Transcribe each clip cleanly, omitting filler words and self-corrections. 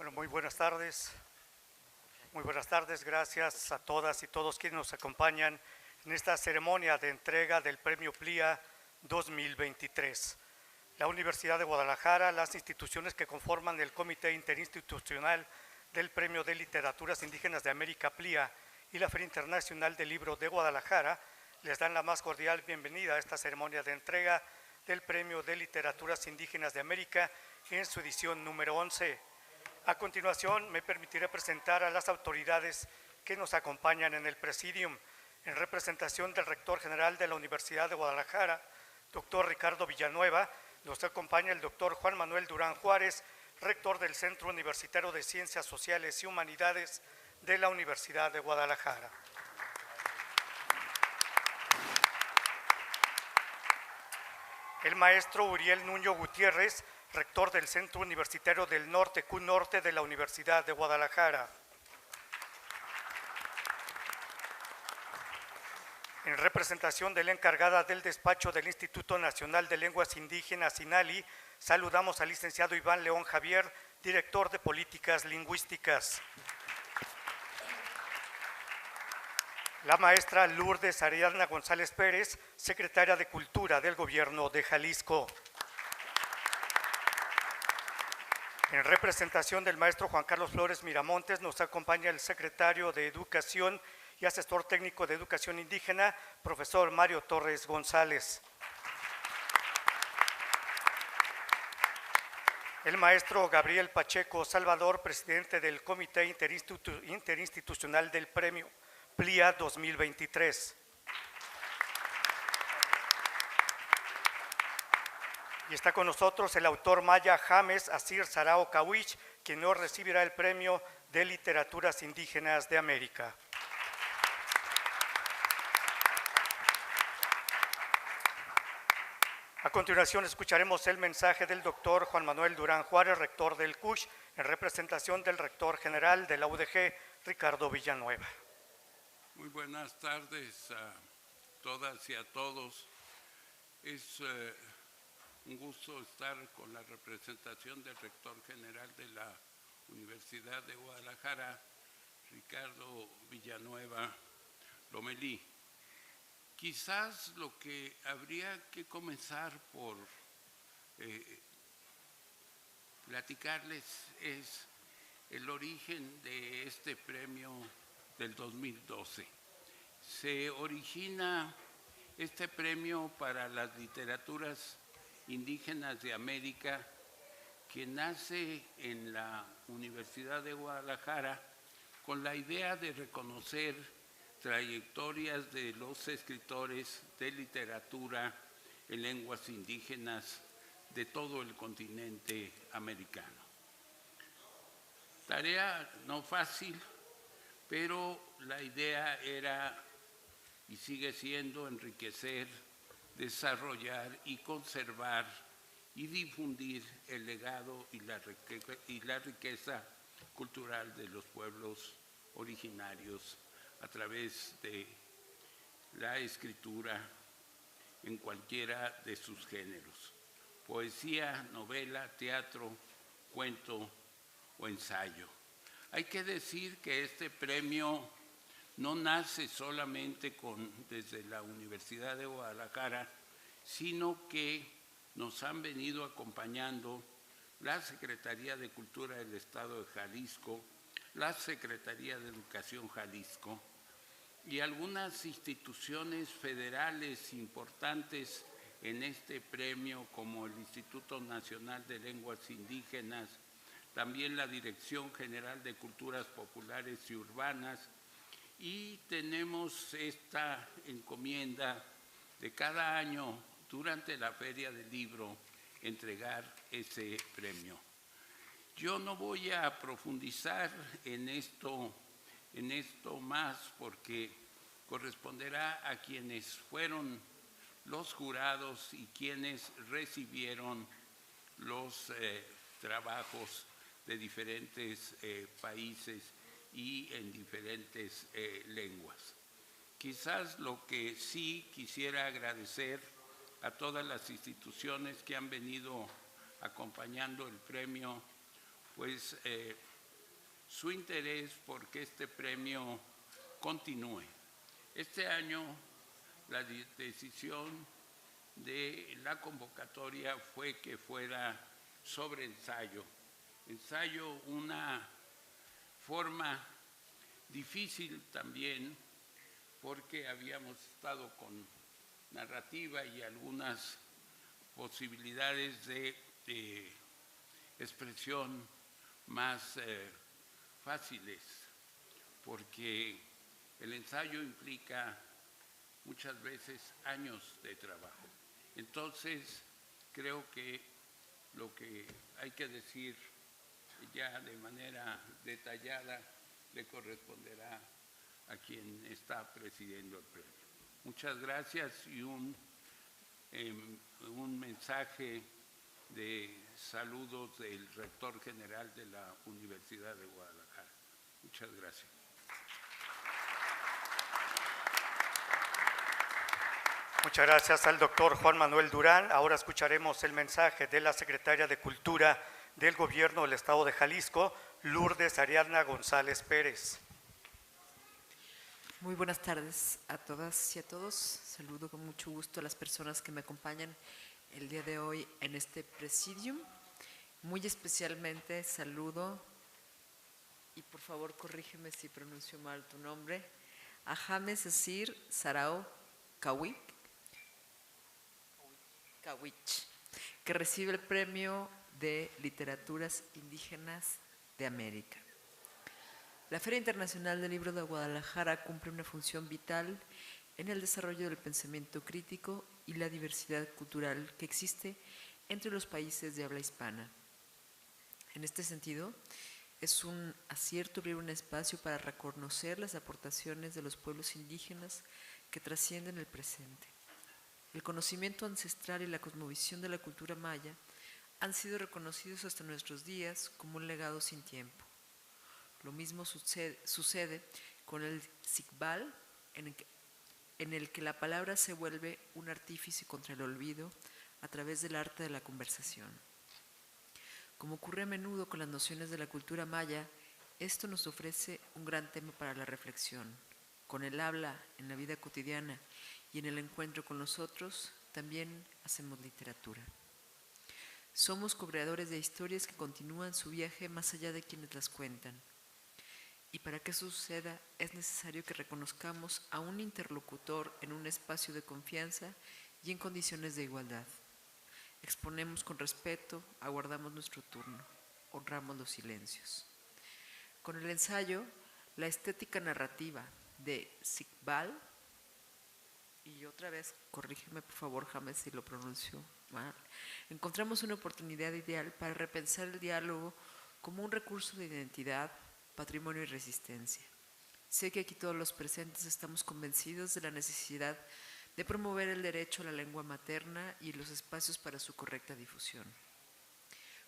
Bueno, muy buenas tardes. Muy buenas tardes, gracias a todas y todos quienes nos acompañan en esta ceremonia de entrega del Premio PLIA 2023. La Universidad de Guadalajara, las instituciones que conforman el Comité Interinstitucional del Premio de Literaturas Indígenas de América PLIA y la Feria Internacional del Libro de Guadalajara les dan la más cordial bienvenida a esta ceremonia de entrega del Premio de Literaturas Indígenas de América en su edición número 11. A continuación, me permitiré presentar a las autoridades que nos acompañan en el Presidium. En representación del Rector General de la Universidad de Guadalajara, doctor Ricardo Villanueva, nos acompaña el doctor Juan Manuel Durán Juárez, Rector del Centro Universitario de Ciencias Sociales y Humanidades de la Universidad de Guadalajara. El maestro Uriel Nuño Gutiérrez, Rector del Centro Universitario del Norte, CUNorte de la Universidad de Guadalajara. En representación de la encargada del despacho del Instituto Nacional de Lenguas Indígenas, INALI, saludamos al licenciado Iván León Javier, director de Políticas Lingüísticas. La maestra Lourdes Ariadna González Pérez, secretaria de Cultura del Gobierno de Jalisco. En representación del maestro Juan Carlos Flores Miramontes, nos acompaña el secretario de Educación y asesor técnico de Educación Indígena, profesor Mario Torres González. El maestro Gabriel Pacheco Salvador, presidente del Comité Interinstitucional del Premio PLIA 2023. Y está con nosotros el autor maya James Asir Sarao Kawich, quien hoy recibirá el Premio de Literaturas Indígenas de América. A continuación escucharemos el mensaje del doctor Juan Manuel Durán Juárez, rector del CUSH, en representación del rector general de la UDG, Ricardo Villanueva. Muy buenas tardes a todas y a todos. Es un gusto estar con la representación del rector general de la Universidad de Guadalajara, Ricardo Villanueva Lomelí. Quizás lo que habría que comenzar por platicarles es el origen de este premio del 2012. Se origina este premio para las literaturas indígenas de América, que nace en la Universidad de Guadalajara con la idea de reconocer trayectorias de los escritores de literatura en lenguas indígenas de todo el continente americano. Tarea no fácil, pero la idea era y sigue siendo enriquecer, desarrollar y conservar y difundir el legado y la riqueza cultural de los pueblos originarios a través de la escritura en cualquiera de sus géneros: poesía, novela, teatro, cuento o ensayo. Hay que decir que este premio no nace solamente desde la Universidad de Guadalajara, sino que nos han venido acompañando la Secretaría de Cultura del Estado de Jalisco, la Secretaría de Educación Jalisco y algunas instituciones federales importantes en este premio, como el Instituto Nacional de Lenguas Indígenas, también la Dirección General de Culturas Populares y Urbanas, y tenemos esta encomienda de cada año durante la Feria del Libro entregar ese premio. Yo no voy a profundizar en esto más, porque corresponderá a quienes fueron los jurados y quienes recibieron los trabajos de diferentes países y en diferentes lenguas. Quizás lo que sí quisiera agradecer a todas las instituciones que han venido acompañando el premio, pues su interés por que este premio continúe. Este año la decisión de la convocatoria fue que fuera sobre ensayo. Ensayo, una forma difícil también, porque habíamos estado con narrativa y algunas posibilidades de expresión más fáciles, porque el ensayo implica muchas veces años de trabajo. Entonces, creo que lo que hay que decir ya de manera detallada le corresponderá a quien está presidiendo el premio. Muchas gracias y un mensaje de saludos del rector general de la Universidad de Guadalajara. Muchas gracias. Muchas gracias al doctor Juan Manuel Durán. Ahora escucharemos el mensaje de la secretaria de Cultura del Gobierno del Estado de Jalisco, Lourdes Ariadna González Pérez. Muy buenas tardes a todas y a todos. Saludo con mucho gusto a las personas que me acompañan el día de hoy en este presidium. Muy especialmente saludo, y por favor corrígeme si pronuncio mal tu nombre, a James Esir Sarao Kawich, que recibe el Premio de Literaturas Indígenas de América. La Feria Internacional del Libro de Guadalajara cumple una función vital en el desarrollo del pensamiento crítico y la diversidad cultural que existe entre los países de habla hispana. En este sentido, es un acierto abrir un espacio para reconocer las aportaciones de los pueblos indígenas que trascienden el presente. El conocimiento ancestral y la cosmovisión de la cultura maya han sido reconocidos hasta nuestros días como un legado sin tiempo. Lo mismo sucede con el Siqbal, en el que la palabra se vuelve un artífice contra el olvido a través del arte de la conversación. Como ocurre a menudo con las nociones de la cultura maya, esto nos ofrece un gran tema para la reflexión. Con el habla en la vida cotidiana y en el encuentro con los otros, también hacemos literatura. Somos co-creadores de historias que continúan su viaje más allá de quienes las cuentan. Y para que eso suceda, es necesario que reconozcamos a un interlocutor en un espacio de confianza y en condiciones de igualdad. Exponemos con respeto, aguardamos nuestro turno, honramos los silencios. Con el ensayo, la estética narrativa de Siqbal, y otra vez, corrígeme por favor, James, si lo pronuncio mal, encontramos una oportunidad ideal para repensar el diálogo como un recurso de identidad, patrimonio y resistencia. Sé que aquí todos los presentes estamos convencidos de la necesidad de promover el derecho a la lengua materna y los espacios para su correcta difusión.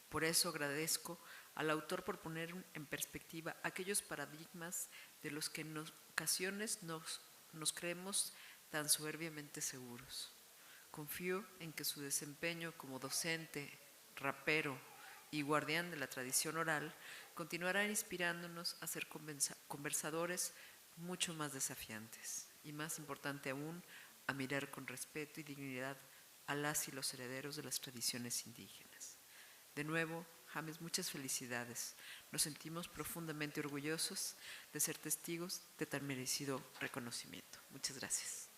Por eso agradezco al autor por poner en perspectiva aquellos paradigmas de los que en ocasiones nos creemos tan soberbiamente seguros. Confío en que su desempeño como docente, rapero y guardián de la tradición oral continuará inspirándonos a ser conversadores mucho más desafiantes y, más importante aún, a mirar con respeto y dignidad a las y los herederos de las tradiciones indígenas. De nuevo, James, muchas felicidades. Nos sentimos profundamente orgullosos de ser testigos de tan merecido reconocimiento. Muchas gracias.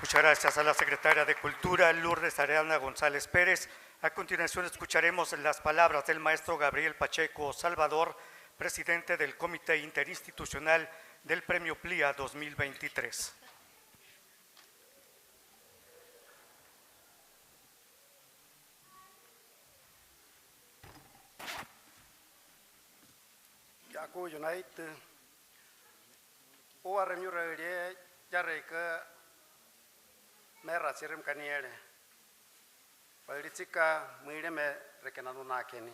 Muchas gracias a la secretaria de Cultura, Lourdes Ariadna González Pérez. A continuación escucharemos las palabras del maestro Gabriel Pacheco Salvador, presidente del Comité Interinstitucional del Premio PLIA 2023. Yaku United, o Arremio Reguería, Yarreca, Merra Sirem Caniere, Palitica, Mireme, Recanado Nakeni,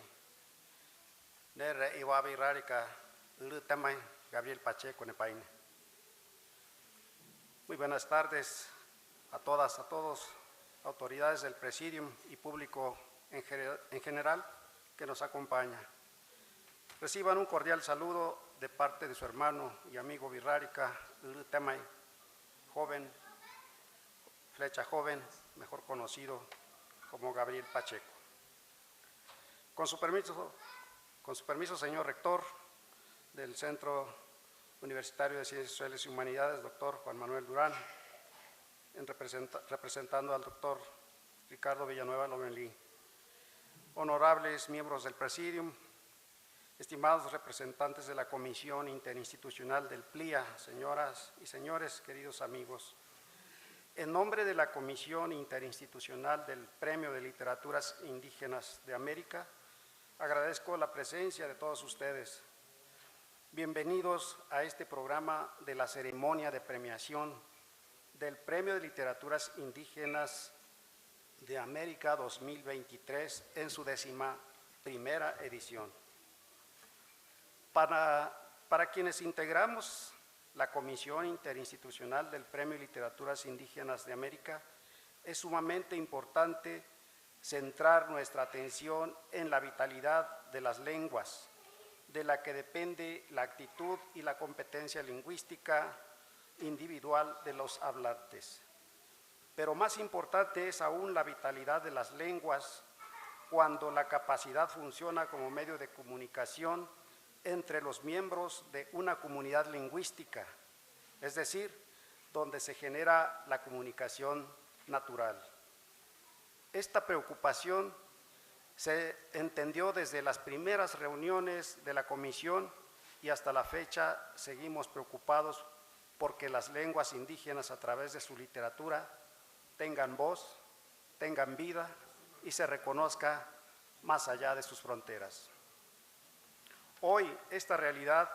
Nere Iwabi Rarica, Lutamay, Gabriel Pacheco Nepaine. Muy buenas tardes a todas, a todos, autoridades del Presidium y público en general que nos acompaña. Reciban un cordial saludo de parte de su hermano y amigo Virrárica Temay, joven, flecha joven, mejor conocido como Gabriel Pacheco. Con su permiso, señor rector del Centro Universitario de Ciencias Sociales y Humanidades, doctor Juan Manuel Durán, representando al doctor Ricardo Villanueva Lomelí, honorables miembros del Presidium, estimados representantes de la Comisión Interinstitucional del PLIA, señoras y señores, queridos amigos. En nombre de la Comisión Interinstitucional del Premio de Literaturas Indígenas de América, agradezco la presencia de todos ustedes. Bienvenidos a este programa de la ceremonia de premiación del Premio de Literaturas Indígenas de América 2023 en su 11ª edición. Para quienes integramos la Comisión Interinstitucional del Premio de Literaturas Indígenas de América, es sumamente importante centrar nuestra atención en la vitalidad de las lenguas, de la que depende la actitud y la competencia lingüística individual de los hablantes. Pero más importante es aún la vitalidad de las lenguas cuando la capacidad funciona como medio de comunicación entre los miembros de una comunidad lingüística, es decir, donde se genera la comunicación natural. Esta preocupación se entendió desde las primeras reuniones de la comisión y hasta la fecha seguimos preocupados porque las lenguas indígenas a través de su literatura tengan voz, tengan vida y se reconozca más allá de sus fronteras. Hoy esta realidad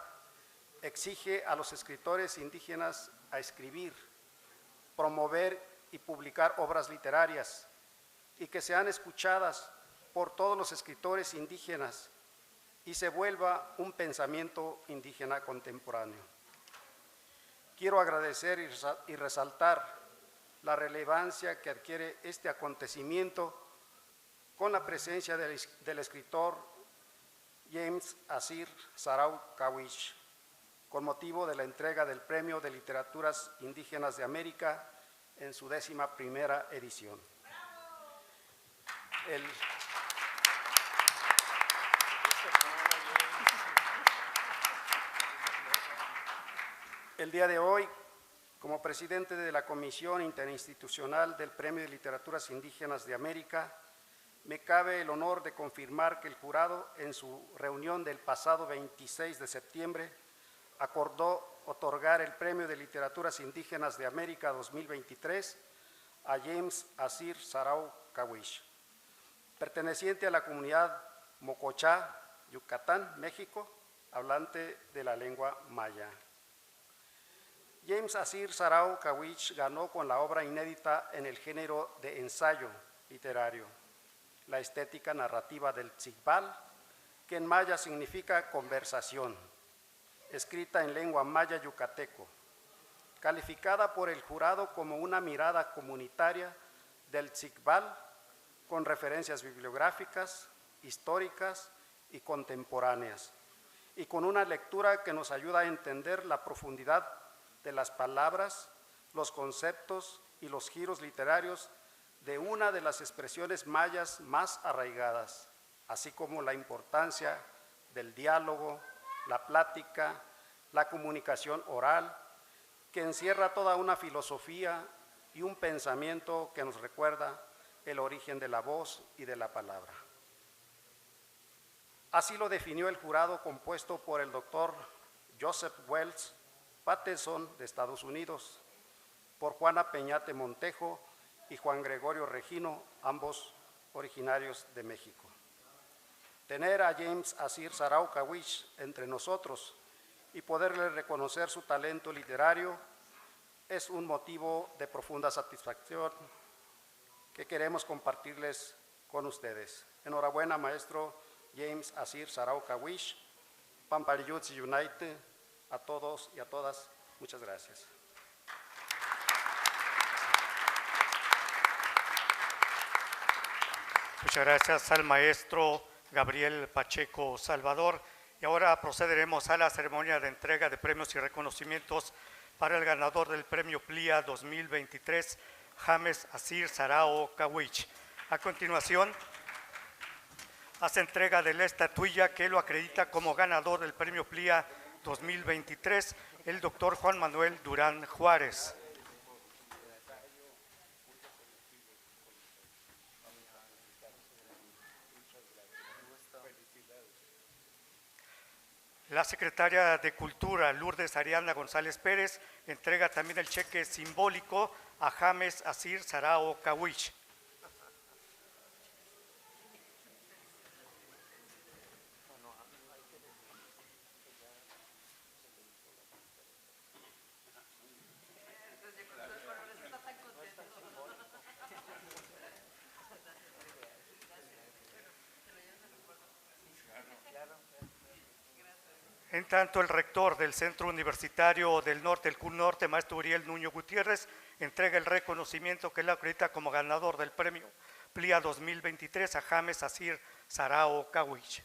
exige a los escritores indígenas a escribir, promover y publicar obras literarias y que sean escuchadas por todos los escritores indígenas y se vuelva un pensamiento indígena contemporáneo. Quiero agradecer y resaltar la relevancia que adquiere este acontecimiento con la presencia del escritor James Asir Sarau Cawish, con motivo de la entrega del Premio de Literaturas Indígenas de América en su 11ª edición. El día de hoy, como presidente de la Comisión Interinstitucional del Premio de Literaturas Indígenas de América, me cabe el honor de confirmar que el jurado, en su reunión del pasado 26 de septiembre, acordó otorgar el Premio de Literaturas Indígenas de América 2023 a James Asir Sarau Cawish, perteneciente a la comunidad Mocochá, Yucatán, México, hablante de la lengua maya. James Asir Sarau Cawish ganó con la obra inédita en el género de ensayo literario, la estética narrativa del Tzikbal, que en maya significa conversación, escrita en lengua maya yucateco, calificada por el jurado como una mirada comunitaria del Tzikbal con referencias bibliográficas, históricas y contemporáneas, y con una lectura que nos ayuda a entender la profundidad de las palabras, los conceptos y los giros literarios de una de las expresiones mayas más arraigadas, así como la importancia del diálogo, la plática, la comunicación oral, que encierra toda una filosofía y un pensamiento que nos recuerda el origen de la voz y de la palabra. Así lo definió el jurado compuesto por el doctor Joseph Wells Patterson de Estados Unidos, por Juana Peñate Montejo y Juan Gregorio Regino, ambos originarios de México. Tener a James Asir Sarau Cawish entre nosotros y poderle reconocer su talento literario es un motivo de profunda satisfacción que queremos compartirles con ustedes. Enhorabuena, maestro James Asir Sarau Cawish, Pampaliyutsi United, a todos y a todas, muchas gracias. Muchas gracias al maestro Gabriel Pacheco Salvador. Y ahora procederemos a la ceremonia de entrega de premios y reconocimientos para el ganador del premio PLIA 2023, James Asir Sarao Kawich. A continuación, hace entrega de la estatuilla que lo acredita como ganador del premio PLIA 2023, el doctor Juan Manuel Durán Juárez. La secretaria de Cultura, Lourdes Ariana González Pérez, entrega también el cheque simbólico a James Asir Sarao Kawich. En tanto, el rector del Centro Universitario del Norte, el CUN Norte, maestro Uriel Nuño Gutiérrez, entrega el reconocimiento que le acredita como ganador del premio PLIA 2023 a James Asir Sarao Kawich.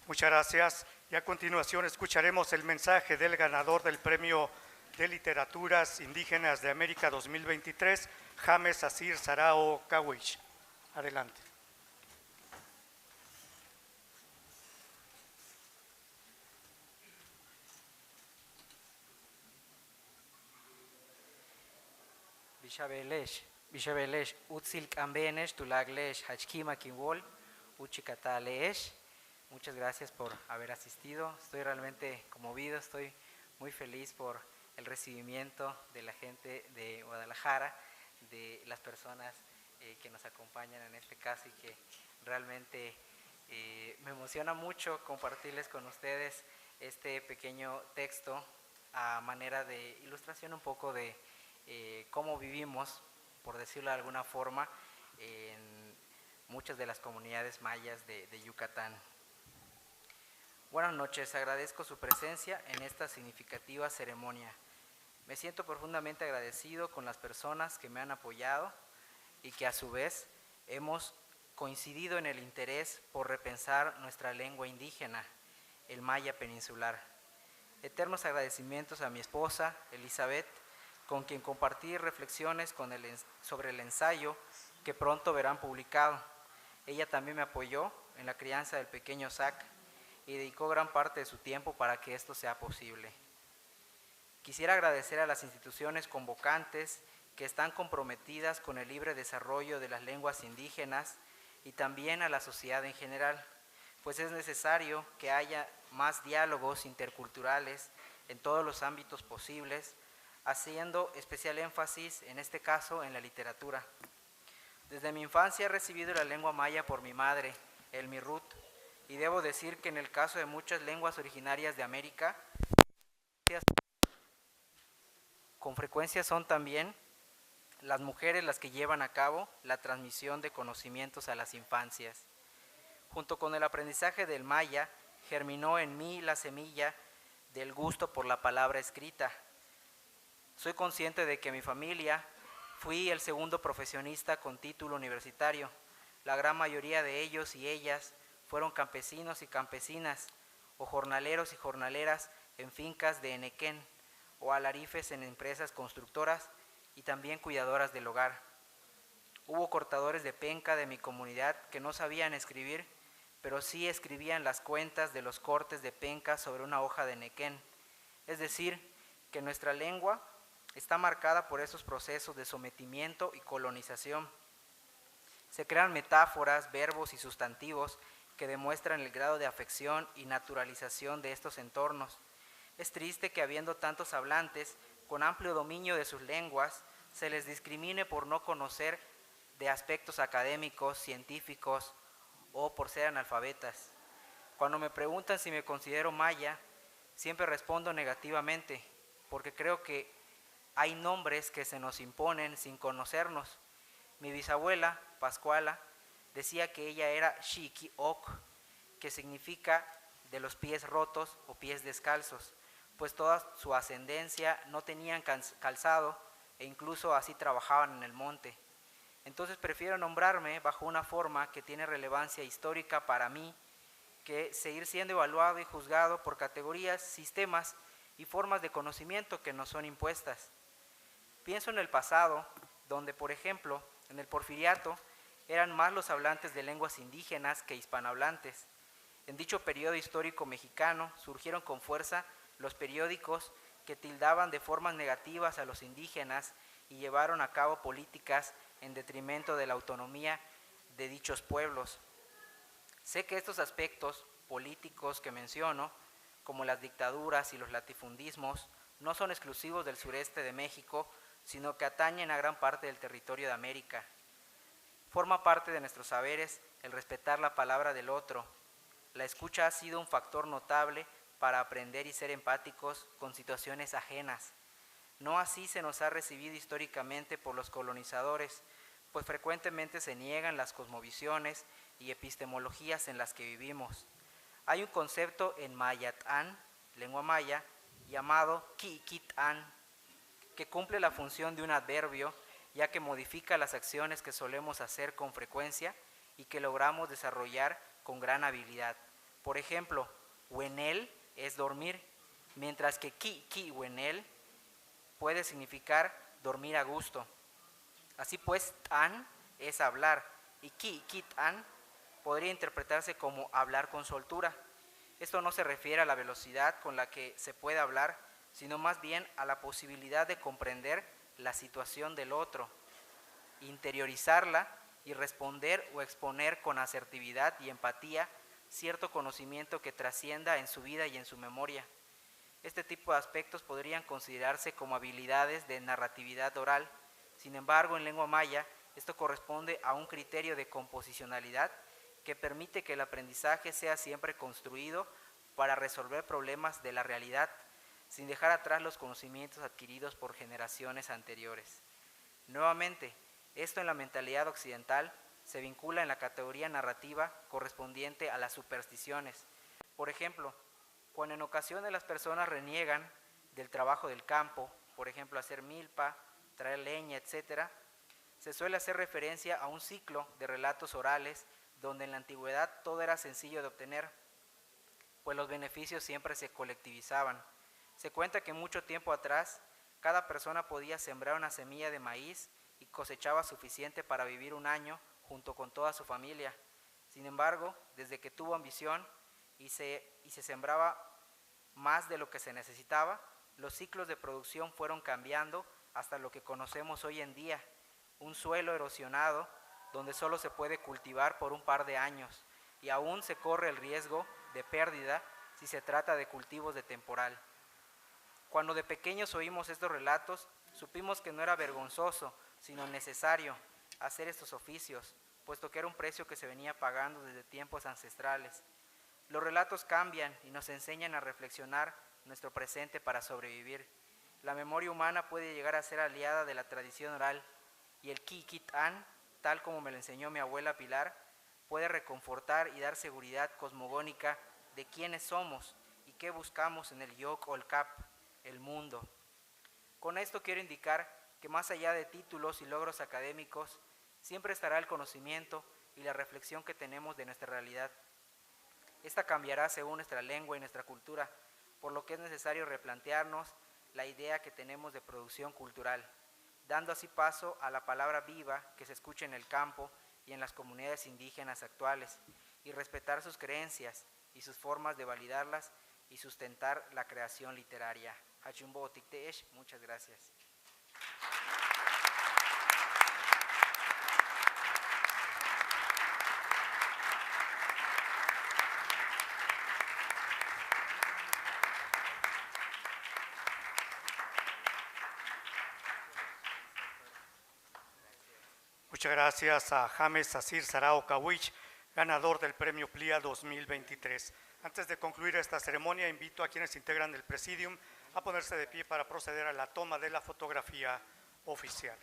Muchas gracias. Y a continuación escucharemos el mensaje del ganador del Premio de Literaturas Indígenas de América 2023, James Asir Sarao Kawich. Adelante. Bishabelesh, Utzil Kambenesh, Tulaglesh, Hachkima Kinwol, Uchikatalesh. Muchas gracias por haber asistido. Estoy realmente conmovido, estoy muy feliz por el recibimiento de la gente de Guadalajara, de las personas que nos acompañan en este caso y que realmente me emociona mucho compartirles con ustedes este pequeño texto a manera de ilustración un poco de cómo vivimos, por decirlo de alguna forma, en muchas de las comunidades mayas de Yucatán. Buenas noches, agradezco su presencia en esta significativa ceremonia. Me siento profundamente agradecido con las personas que me han apoyado y que a su vez hemos coincidido en el interés por repensar nuestra lengua indígena, el maya peninsular. Eternos agradecimientos a mi esposa, Elizabeth, con quien compartí reflexiones sobre el ensayo que pronto verán publicado. Ella también me apoyó en la crianza del pequeño Zach y dedicó gran parte de su tiempo para que esto sea posible. Quisiera agradecer a las instituciones convocantes que están comprometidas con el libre desarrollo de las lenguas indígenas y también a la sociedad en general, pues es necesario que haya más diálogos interculturales en todos los ámbitos posibles, haciendo especial énfasis, en este caso, en la literatura. Desde mi infancia he recibido la lengua maya por mi madre, el Mirut, y debo decir que en el caso de muchas lenguas originarias de América, con frecuencia son también las mujeres las que llevan a cabo la transmisión de conocimientos a las infancias. Junto con el aprendizaje del maya, germinó en mí la semilla del gusto por la palabra escrita. Soy consciente de que en mi familia fui el segundo profesionista con título universitario. La gran mayoría de ellos y ellas fueron campesinos y campesinas, o jornaleros y jornaleras en fincas de Enequén, o alarifes en empresas constructoras y también cuidadoras del hogar. Hubo cortadores de penca de mi comunidad que no sabían escribir, pero sí escribían las cuentas de los cortes de penca sobre una hoja de Enequén. Es decir, que nuestra lengua está marcada por esos procesos de sometimiento y colonización. Se crean metáforas, verbos y sustantivos que demuestran el grado de afección y naturalización de estos entornos. Es triste que habiendo tantos hablantes con amplio dominio de sus lenguas, se les discrimine por no conocer de aspectos académicos, científicos o por ser analfabetas. Cuando me preguntan si me considero maya, siempre respondo negativamente, porque creo que hay nombres que se nos imponen sin conocernos. Mi bisabuela, Pascuala, decía que ella era Shiki Ok, que significa de los pies rotos o pies descalzos, pues toda su ascendencia no tenían calzado e incluso así trabajaban en el monte. Entonces prefiero nombrarme bajo una forma que tiene relevancia histórica para mí, que seguir siendo evaluado y juzgado por categorías, sistemas y formas de conocimiento que nos son impuestas. Pienso en el pasado, donde por ejemplo, en el Porfiriato, eran más los hablantes de lenguas indígenas que hispanohablantes. En dicho periodo histórico mexicano surgieron con fuerza los periódicos que tildaban de formas negativas a los indígenas y llevaron a cabo políticas en detrimento de la autonomía de dichos pueblos. Sé que estos aspectos políticos que menciono, como las dictaduras y los latifundismos, no son exclusivos del sureste de México, sino que atañen a gran parte del territorio de América. Forma parte de nuestros saberes el respetar la palabra del otro. La escucha ha sido un factor notable para aprender y ser empáticos con situaciones ajenas. No así se nos ha recibido históricamente por los colonizadores, pues frecuentemente se niegan las cosmovisiones y epistemologías en las que vivimos. Hay un concepto en Mayatán, lengua maya, llamado Kikitán, que cumple la función de un adverbio, ya que modifica las acciones que solemos hacer con frecuencia y que logramos desarrollar con gran habilidad. Por ejemplo, wenel es dormir, mientras que wenel puede significar dormir a gusto. Así pues, tan es hablar y kitan podría interpretarse como hablar con soltura. Esto no se refiere a la velocidad con la que se puede hablar, sino más bien a la posibilidad de comprender la situación del otro, interiorizarla y responder o exponer con asertividad y empatía cierto conocimiento que trascienda en su vida y en su memoria. Este tipo de aspectos podrían considerarse como habilidades de narratividad oral. Sin embargo, en lengua maya, esto corresponde a un criterio de composicionalidad que permite que el aprendizaje sea siempre construido para resolver problemas de la realidad, sin dejar atrás los conocimientos adquiridos por generaciones anteriores. Nuevamente, esto en la mentalidad occidental se vincula en la categoría narrativa correspondiente a las supersticiones. Por ejemplo, cuando en ocasiones las personas reniegan del trabajo del campo, por ejemplo, hacer milpa, traer leña, etc., se suele hacer referencia a un ciclo de relatos orales donde en la antigüedad todo era sencillo de obtener, pues los beneficios siempre se colectivizaban. Se cuenta que mucho tiempo atrás, cada persona podía sembrar una semilla de maíz y cosechaba suficiente para vivir un año junto con toda su familia. Sin embargo, desde que tuvo ambición y se sembraba más de lo que se necesitaba, los ciclos de producción fueron cambiando hasta lo que conocemos hoy en día, un suelo erosionado donde solo se puede cultivar por un par de años y aún se corre el riesgo de pérdida si se trata de cultivos de temporal. Cuando de pequeños oímos estos relatos, supimos que no era vergonzoso, sino necesario hacer estos oficios, puesto que era un precio que se venía pagando desde tiempos ancestrales. Los relatos cambian y nos enseñan a reflexionar nuestro presente para sobrevivir. La memoria humana puede llegar a ser aliada de la tradición oral y el Kikitán, tal como me lo enseñó mi abuela Pilar, puede reconfortar y dar seguridad cosmogónica de quiénes somos y qué buscamos en el Yok o el Kap, el mundo. Con esto quiero indicar que más allá de títulos y logros académicos, siempre estará el conocimiento y la reflexión que tenemos de nuestra realidad. Esta cambiará según nuestra lengua y nuestra cultura, por lo que es necesario replantearnos la idea que tenemos de producción cultural, dando así paso a la palabra viva que se escucha en el campo y en las comunidades indígenas actuales, y respetar sus creencias y sus formas de validarlas y sustentar la creación literaria. Hachumbo Tikteesh, muchas gracias. Muchas gracias a James Asir Sarao Kawich, ganador del Premio PLIA 2023. Antes de concluir esta ceremonia, invito a quienes integran el Presidium a ponerse de pie para proceder a la toma de la fotografía oficial.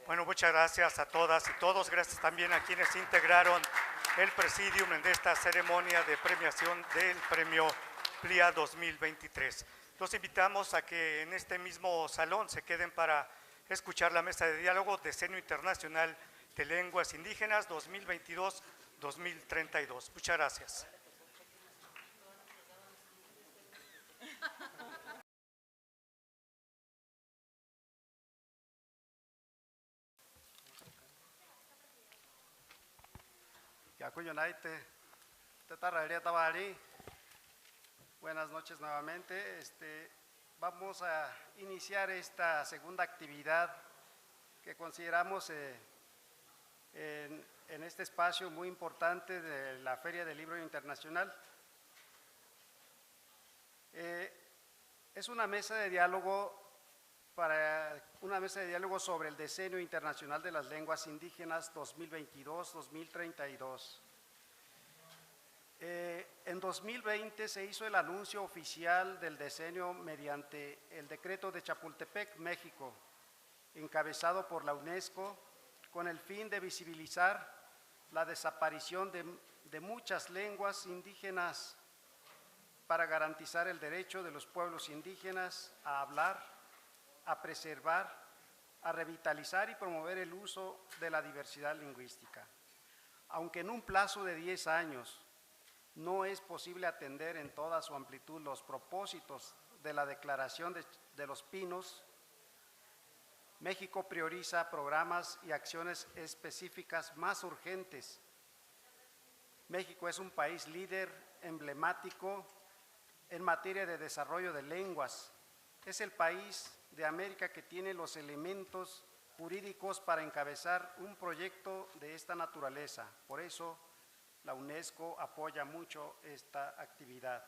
Bueno, muchas gracias a todas y todos. Gracias también a quienes integraron el presidium en esta ceremonia de premiación del Premio PLIA 2023. Los invitamos a que en este mismo salón se queden para escuchar la mesa de diálogo Decenio Internacional de Lenguas Indígenas 2022-2032. Muchas gracias. Buenas noches nuevamente. Vamos a iniciar esta segunda actividad que consideramos en este espacio muy importante de la Feria del Libro Internacional. Es una mesa de diálogo sobre el Decenio Internacional de las Lenguas Indígenas 2022-2032. En 2020 se hizo el anuncio oficial del decenio mediante el decreto de Chapultepec, México, encabezado por la UNESCO, con el fin de visibilizar la desaparición de muchas lenguas indígenas para garantizar el derecho de los pueblos indígenas a hablar, a preservar, a revitalizar y promover el uso de la diversidad lingüística. Aunque en un plazo de 10 años no es posible atender en toda su amplitud los propósitos de la Declaración de los Pinos, México prioriza programas y acciones específicas más urgentes. México es un país líder emblemático en materia de desarrollo de lenguas. Es el país de América que tiene los elementos jurídicos para encabezar un proyecto de esta naturaleza. Por eso, la UNESCO apoya mucho esta actividad.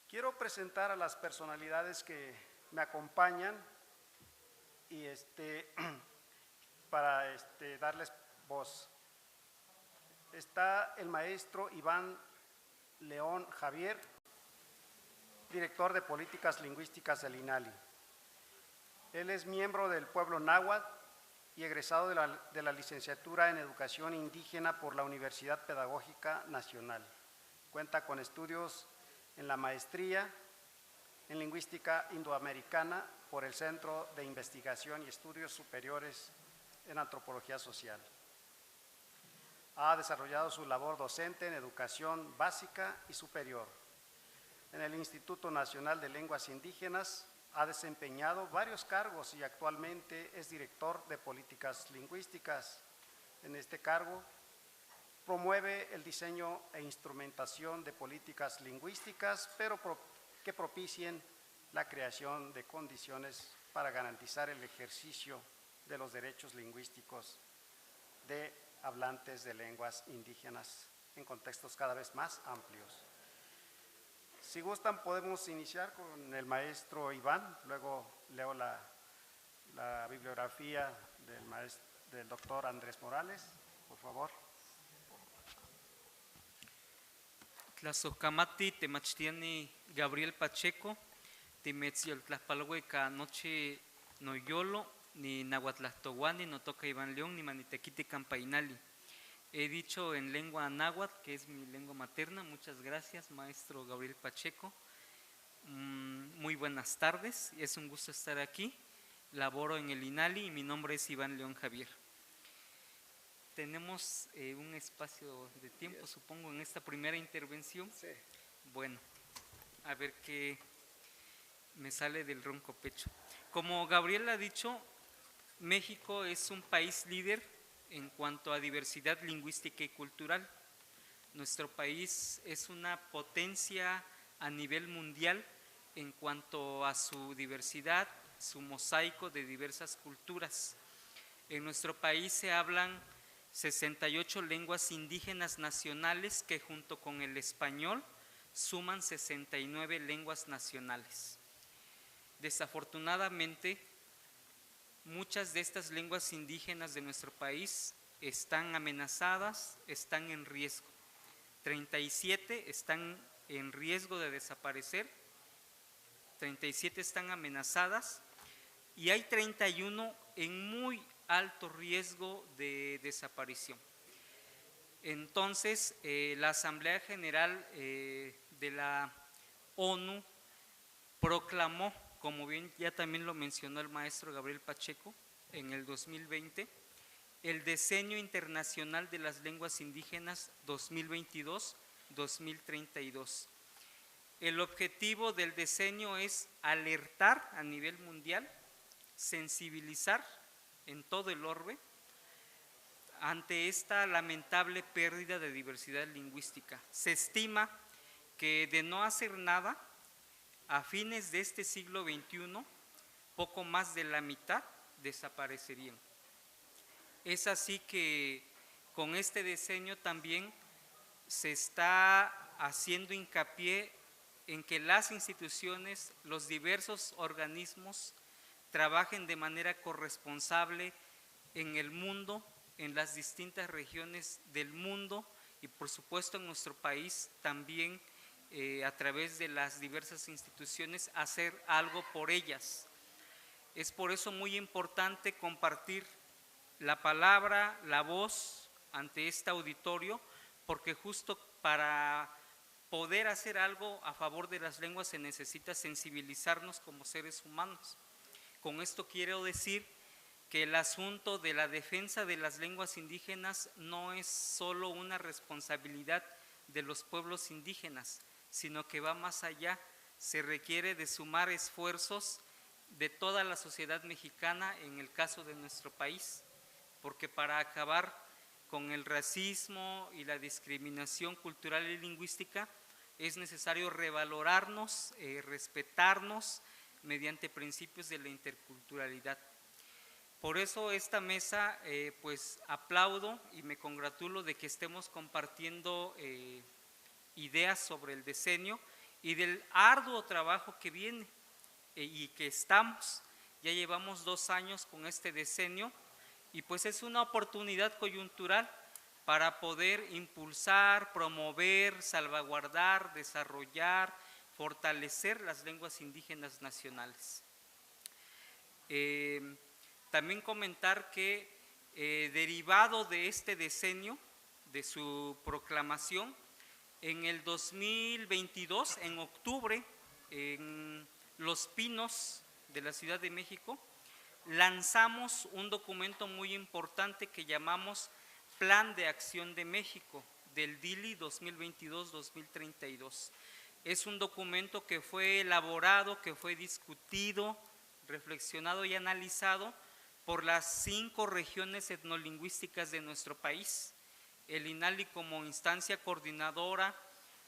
Quiero presentar a las personalidades que me acompañan y para darles voz. Está el maestro Iván León Javier, director de Políticas Lingüísticas del INALI. Él es miembro del pueblo náhuatl y egresado de la licenciatura en Educación Indígena por la Universidad Pedagógica Nacional. Cuenta con estudios en la maestría en Lingüística Indoamericana por el Centro de Investigación y Estudios Superiores en Antropología Social. Ha desarrollado su labor docente en educación básica y superior. En el Instituto Nacional de Lenguas Indígenas ha desempeñado varios cargos y actualmente es director de políticas lingüísticas. En este cargo promueve el diseño e instrumentación de políticas lingüísticas, pero que propicien la creación de condiciones para garantizar el ejercicio de los derechos lingüísticos de hablantes de lenguas indígenas en contextos cada vez más amplios. Si gustan, podemos iniciar con el maestro Iván, luego leo la bibliografía del doctor Andrés Morales, por favor. Tlazohkamati temachtiani Gabriel Pacheco, timetzioltlahpalui ka nochi noyolo, ni nahuatlahtohuani, no toca Iván León, ni manitequiti campainali. He dicho en lengua náhuatl, que es mi lengua materna. Muchas gracias, maestro Gabriel Pacheco. Muy buenas tardes, es un gusto estar aquí. Laboro en el INALI y mi nombre es Iván León Javier. Tenemos un espacio de tiempo, supongo, en esta primera intervención. Sí. Bueno, a ver qué me sale del ronco pecho. Como Gabriel ha dicho, México es un país líder en cuanto a diversidad lingüística y cultural. Nuestro país es una potencia a nivel mundial en cuanto a su diversidad, su mosaico de diversas culturas. En nuestro país se hablan 68 lenguas indígenas nacionales que junto con el español suman 69 lenguas nacionales. Desafortunadamente, muchas de estas lenguas indígenas de nuestro país están amenazadas, están en riesgo. 37 están en riesgo de desaparecer, 37 están amenazadas y hay 31 en muy alto riesgo de desaparición. Entonces, la Asamblea General de la ONU proclamó, como bien ya también lo mencionó el maestro Gabriel Pacheco, en el 2020, el Decenio Internacional de las Lenguas Indígenas 2022-2032. El objetivo del decenio es alertar a nivel mundial, sensibilizar en todo el orbe ante esta lamentable pérdida de diversidad lingüística. Se estima que de no hacer nada, a fines de este siglo XXI, poco más de la mitad desaparecerían. Es así que con este decenio también se está haciendo hincapié en que las instituciones, los diversos organismos, trabajen de manera corresponsable en el mundo, en las distintas regiones del mundo y por supuesto en nuestro país también a través de las diversas instituciones hacer algo por ellas. Es por eso muy importante compartir la palabra, la voz ante este auditorio, porque justo para poder hacer algo a favor de las lenguas se necesita sensibilizarnos como seres humanos. Con esto quiero decir que el asunto de la defensa de las lenguas indígenas no es solo una responsabilidad de los pueblos indígenas, sino que va más allá. Se requiere de sumar esfuerzos de toda la sociedad mexicana en el caso de nuestro país, porque para acabar con el racismo y la discriminación cultural y lingüística es necesario revalorarnos, respetarnos mediante principios de la interculturalidad. Por eso esta mesa, pues aplaudo y me congratulo de que estemos compartiendo ideas sobre el decenio y del arduo trabajo que viene y que estamos. Ya llevamos 2 años con este decenio y pues es una oportunidad coyuntural para poder impulsar, promover, salvaguardar, desarrollar, fortalecer las lenguas indígenas nacionales. También comentar que derivado de este decenio, de su proclamación, en el 2022, en octubre, en Los Pinos de la Ciudad de México, lanzamos un documento muy importante que llamamos Plan de Acción de México, del DILI 2022-2032. Es un documento que fue elaborado, que fue discutido, reflexionado y analizado por las 5 regiones etnolingüísticas de nuestro país. El INALI como instancia coordinadora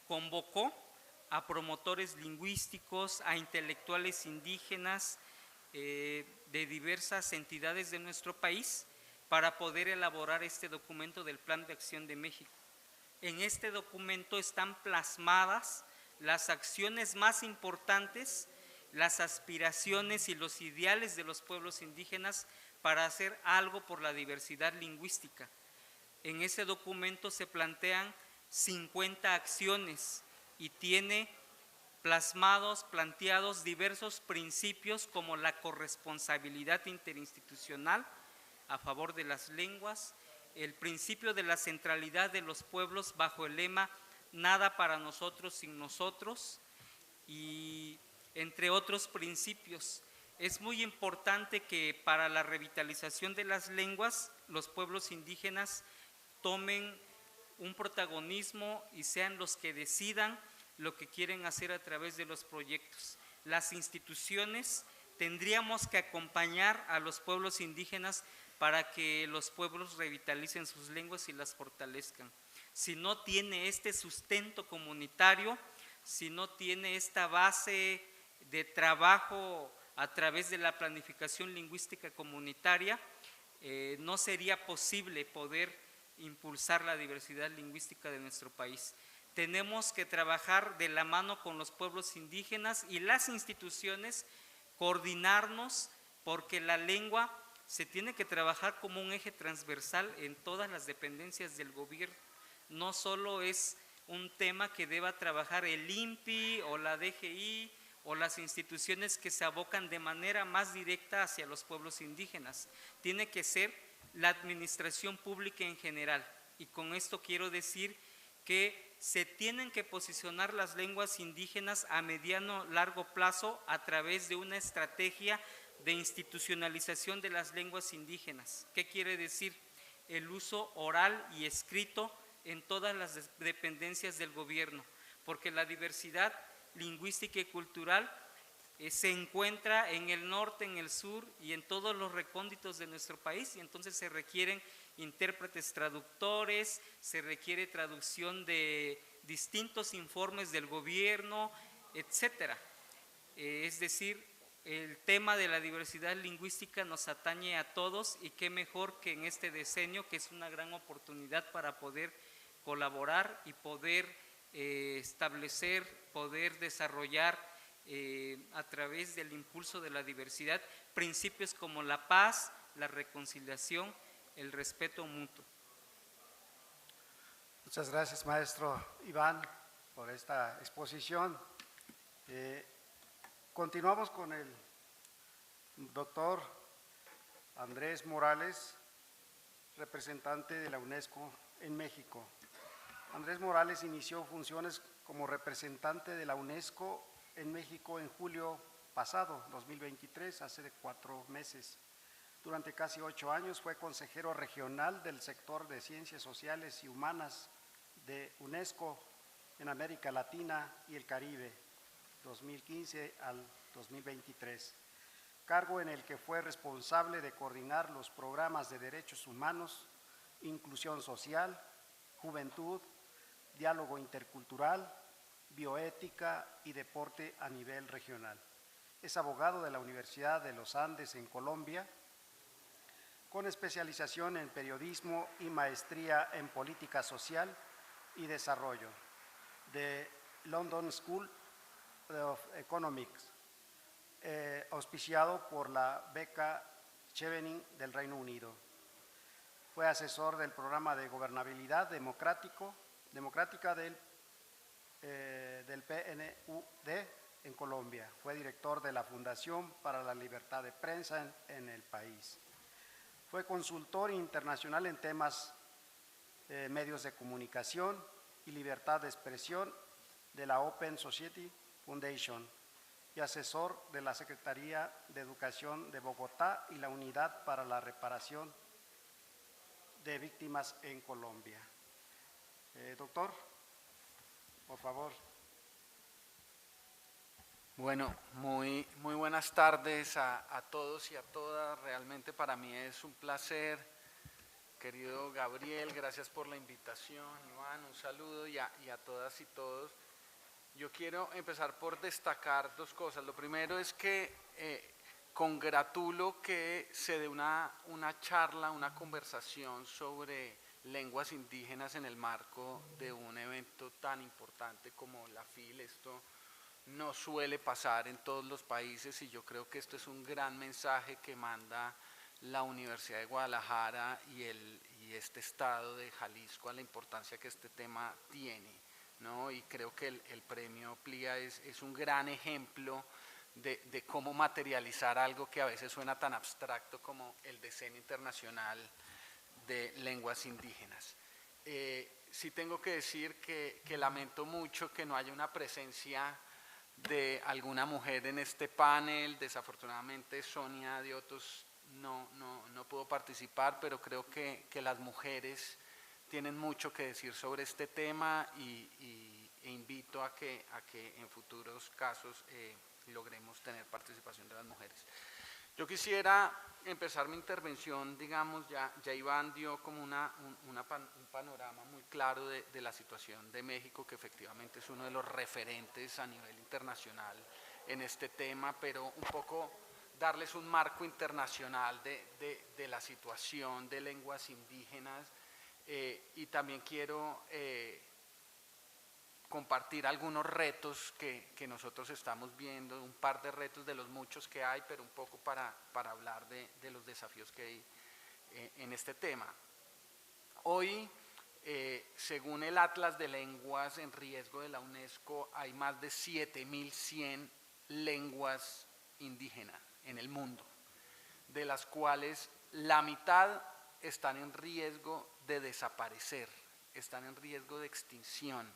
convocó a promotores lingüísticos, a intelectuales indígenas de diversas entidades de nuestro país para poder elaborar este documento del Plan de Acción de México. En este documento están plasmadas las acciones más importantes, las aspiraciones y los ideales de los pueblos indígenas para hacer algo por la diversidad lingüística. En ese documento se plantean 50 acciones y tiene planteados diversos principios como la corresponsabilidad interinstitucional a favor de las lenguas, el principio de la centralidad de los pueblos bajo el lema nada para nosotros sin nosotros, y entre otros principios. Es muy importante que para la revitalización de las lenguas los pueblos indígenas tomen un protagonismo y sean los que decidan lo que quieren hacer a través de los proyectos. Las instituciones tendríamos que acompañar a los pueblos indígenas para que los pueblos revitalicen sus lenguas y las fortalezcan. Si no tiene este sustento comunitario, si no tiene esta base de trabajo a través de la planificación lingüística comunitaria, no sería posible poder impulsar la diversidad lingüística de nuestro país. Tenemos que trabajar de la mano con los pueblos indígenas y las instituciones, coordinarnos, porque la lengua se tiene que trabajar como un eje transversal en todas las dependencias del gobierno. No solo es un tema que deba trabajar el INPI o la DGI o las instituciones que se abocan de manera más directa hacia los pueblos indígenas. Tiene que ser la administración pública en general. Y con esto quiero decir que se tienen que posicionar las lenguas indígenas a mediano largo plazo a través de una estrategia de institucionalización de las lenguas indígenas. ¿Qué quiere decir? El uso oral y escrito en todas las dependencias del gobierno, porque la diversidad lingüística y cultural se encuentra en el norte, en el sur y en todos los recónditos de nuestro país, y entonces se requieren intérpretes traductores, se requiere traducción de distintos informes del gobierno, etcétera. Es decir, el tema de la diversidad lingüística nos atañe a todos, y qué mejor que en este decenio, que es una gran oportunidad para poder colaborar y poder establecer, poder desarrollar a través del impulso de la diversidad principios como la paz, la reconciliación, el respeto mutuo. Muchas gracias, maestro Iván, por esta exposición. Continuamos con el doctor Andrés Morales, representante de la UNESCO en México. Andrés Morales inició funciones como representante de la UNESCO en México en julio pasado, 2023, hace 4 meses. Durante casi 8 años fue consejero regional del sector de Ciencias Sociales y Humanas de UNESCO en América Latina y el Caribe, 2015 al 2023, cargo en el que fue responsable de coordinar los programas de derechos humanos, inclusión social, juventud, diálogo intercultural, bioética y deporte a nivel regional. Es abogado de la Universidad de los Andes en Colombia, con especialización en periodismo y maestría en política social y desarrollo, de London School of Economics, auspiciado por la beca Chevening del Reino Unido. Fue asesor del programa de gobernabilidad democrática del PNUD en Colombia. Fue director de la Fundación para la Libertad de Prensa en el país. Fue consultor internacional en temas medios de comunicación y libertad de expresión de la Open Society Foundation y asesor de la Secretaría de Educación de Bogotá y la Unidad para la Reparación de Víctimas en Colombia. Doctor, por favor. Bueno, muy buenas tardes a todos y a todas. Realmente para mí es un placer, querido Gabriel, gracias por la invitación. Iván, un saludo y a todas y todos. Yo quiero empezar por destacar dos cosas. Lo primero es que congratulo que se dé una charla, una conversación sobre lenguas indígenas en el marco de un evento tan importante como la FIL. Esto no suele pasar en todos los países y yo creo que esto es un gran mensaje que manda la Universidad de Guadalajara y este estado de Jalisco a la importancia que este tema tiene, ¿no? Y creo que el premio PLIA es un gran ejemplo de cómo materializar algo que a veces suena tan abstracto como el Decenio Internacional de Lenguas Indígenas. Sí tengo que decir que lamento mucho que no haya una presencia de alguna mujer en este panel. Desafortunadamente Sonia Diotos no pudo participar, pero creo que las mujeres tienen mucho que decir sobre este tema e invito a que en futuros casos logremos tener participación de las mujeres. Yo quisiera empezar mi intervención, digamos, ya Iván dio como un panorama muy claro de la situación de México, que efectivamente es uno de los referentes a nivel internacional en este tema, pero un poco darles un marco internacional de la situación de lenguas indígenas, y también quiero compartir algunos retos que nosotros estamos viendo, un par de retos de los muchos que hay, pero un poco para hablar de los desafíos que hay en este tema. Hoy, según el Atlas de Lenguas en Riesgo de la UNESCO, hay más de 7.100 lenguas indígenas en el mundo, de las cuales la mitad están en riesgo de desaparecer, están en riesgo de extinción.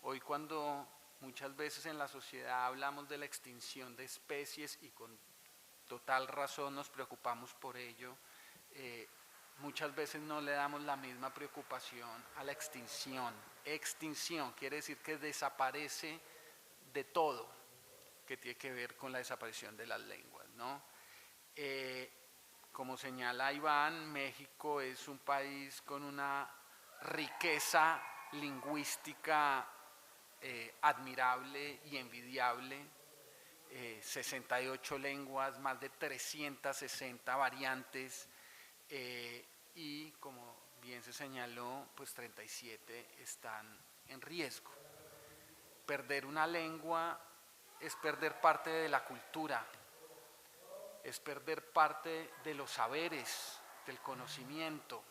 Hoy, cuando muchas veces en la sociedad hablamos de la extinción de especies y con total razón nos preocupamos por ello, muchas veces no le damos la misma preocupación a la extinción. Extinción quiere decir que desaparece de todo que tiene que ver con la desaparición de las lenguas, ¿no? Como señala Iván, México es un país con una riqueza lingüística admirable y envidiable, 68 lenguas, más de 360 variantes, y como bien se señaló, pues 37 están en riesgo. Perder una lengua es perder parte de la cultura, es perder parte de los saberes, del conocimiento,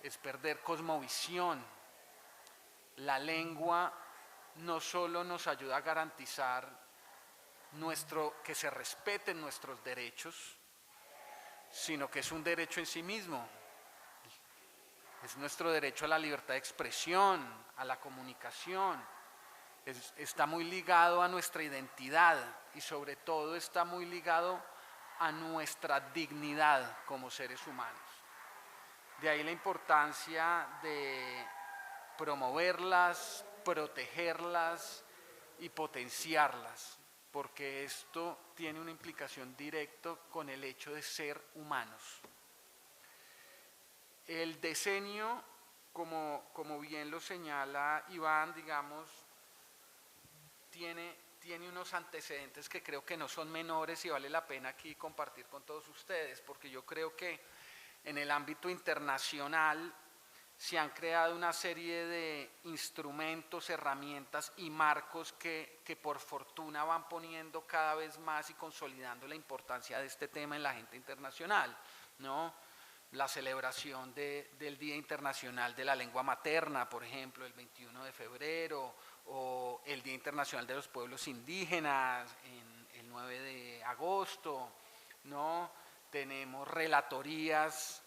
es perder cosmovisión. La lengua no solo nos ayuda a garantizar que se respeten nuestros derechos, sino que es un derecho en sí mismo. Es nuestro derecho a la libertad de expresión, a la comunicación. Está muy ligado a nuestra identidad y sobre todo está muy ligado a nuestra dignidad como seres humanos. De ahí la importancia de promoverlas, protegerlas y potenciarlas, porque esto tiene una implicación directa con el hecho de ser humanos. El decenio, como bien lo señala Iván, digamos, tiene unos antecedentes que creo que no son menores y vale la pena aquí compartir con todos ustedes, porque yo creo que en el ámbito internacional se han creado una serie de instrumentos, herramientas y marcos que por fortuna van poniendo cada vez más y consolidando la importancia de este tema en la agenda internacional, ¿no? La celebración del Día Internacional de la Lengua Materna, por ejemplo, el 21 de febrero, o el Día Internacional de los Pueblos Indígenas, el 9 de agosto, ¿no? Tenemos relatorías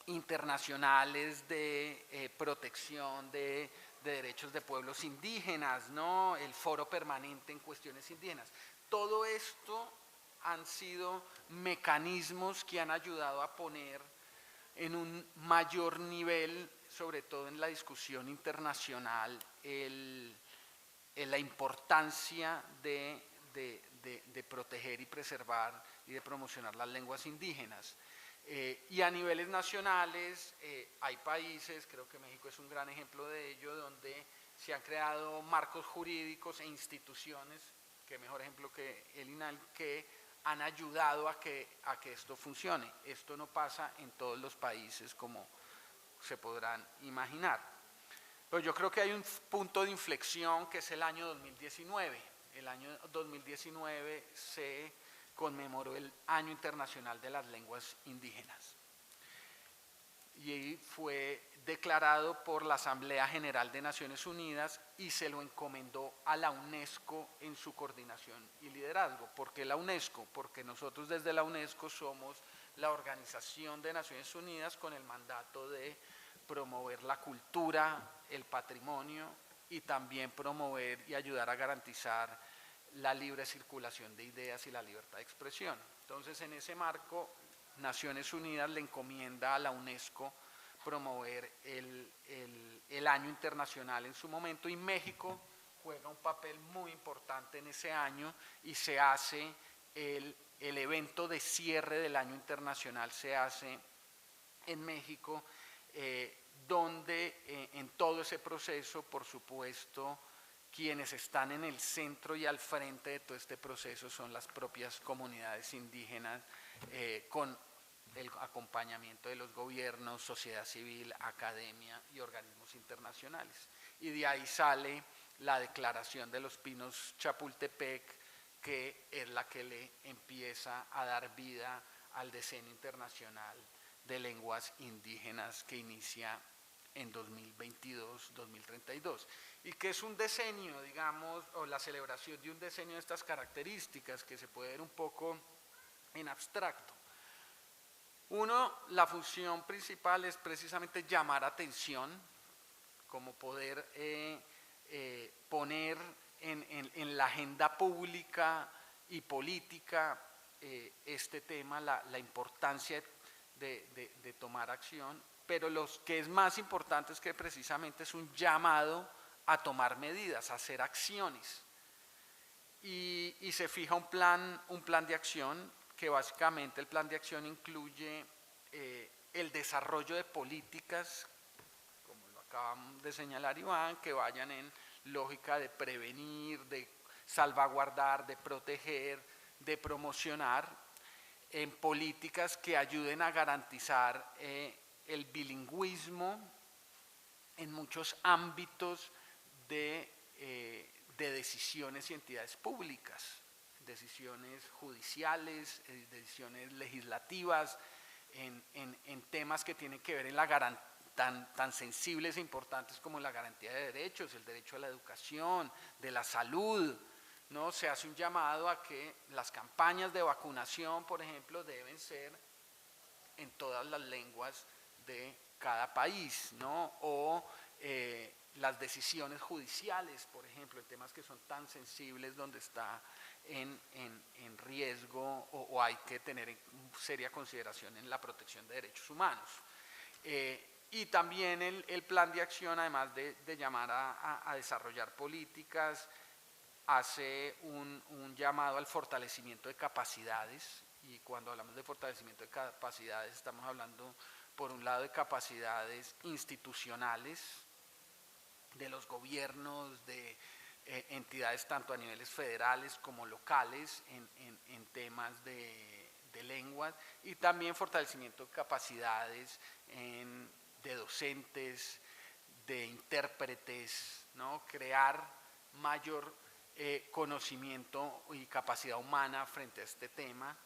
internacionales de protección de derechos de pueblos indígenas, ¿no? El foro permanente en cuestiones indígenas. Todo esto han sido mecanismos que han ayudado a poner en un mayor nivel, sobre todo en la discusión internacional, la importancia de proteger y preservar y de promocionar las lenguas indígenas. Y a niveles nacionales hay países, creo que México es un gran ejemplo de ello, donde se han creado marcos jurídicos e instituciones, que mejor ejemplo que el INAL, que han ayudado a que esto funcione. Esto no pasa en todos los países como se podrán imaginar. Pero yo creo que hay un punto de inflexión que es el año 2019. El año 2019 se conmemoró el Año Internacional de las Lenguas Indígenas y fue declarado por la Asamblea General de Naciones Unidas y se lo encomendó a la UNESCO en su coordinación y liderazgo. ¿Por qué la UNESCO? Porque nosotros desde la UNESCO somos la Organización de Naciones Unidas con el mandato de promover la cultura, el patrimonio y también promover y ayudar a garantizar la libre circulación de ideas y la libertad de expresión. Entonces, en ese marco, Naciones Unidas le encomienda a la UNESCO promover el año internacional en su momento, y México juega un papel muy importante en ese año y se hace el evento de cierre del año internacional, se hace en México, donde en todo ese proceso, por supuesto, quienes están en el centro y al frente de todo este proceso son las propias comunidades indígenas, con el acompañamiento de los gobiernos, sociedad civil, academia y organismos internacionales. Y de ahí sale la Declaración de los Pinos Chapultepec, que es la que le empieza a dar vida al Decenio Internacional de Lenguas Indígenas que inicia en 2022-2032, y que es un decenio, digamos, o la celebración de un decenio de estas características que se puede ver un poco en abstracto. Uno, la función principal es precisamente llamar atención, como poder poner en la agenda pública y política este tema, la importancia de tomar acción, pero lo que es más importante es que precisamente es un llamado a tomar medidas, a hacer acciones, y se fija un plan de acción, que básicamente el plan de acción incluye el desarrollo de políticas, como lo acaban de señalar Iván, que vayan en lógica de prevenir, de salvaguardar, de proteger, de promocionar, en políticas que ayuden a garantizar el bilingüismo en muchos ámbitos de decisiones y entidades públicas, decisiones judiciales, decisiones legislativas, en temas que tienen que ver en la tan sensibles e importantes como la garantía de derechos, el derecho a la educación, de la salud, ¿no? Se hace un llamado a que las campañas de vacunación, por ejemplo, deben ser en todas las lenguas de cada país, ¿no? O las decisiones judiciales, por ejemplo, en temas que son tan sensibles, donde está en riesgo o hay que tener en seria consideración en la protección de derechos humanos. Y también el plan de acción, además de llamar a desarrollar políticas, hace un llamado al fortalecimiento de capacidades, y cuando hablamos de fortalecimiento de capacidades estamos hablando, por un lado, de capacidades institucionales, de los gobiernos, de entidades tanto a niveles federales como locales en temas de lenguas, y también fortalecimiento de capacidades de docentes, de intérpretes, ¿no? Crear mayor conocimiento y capacidad humana frente a este tema,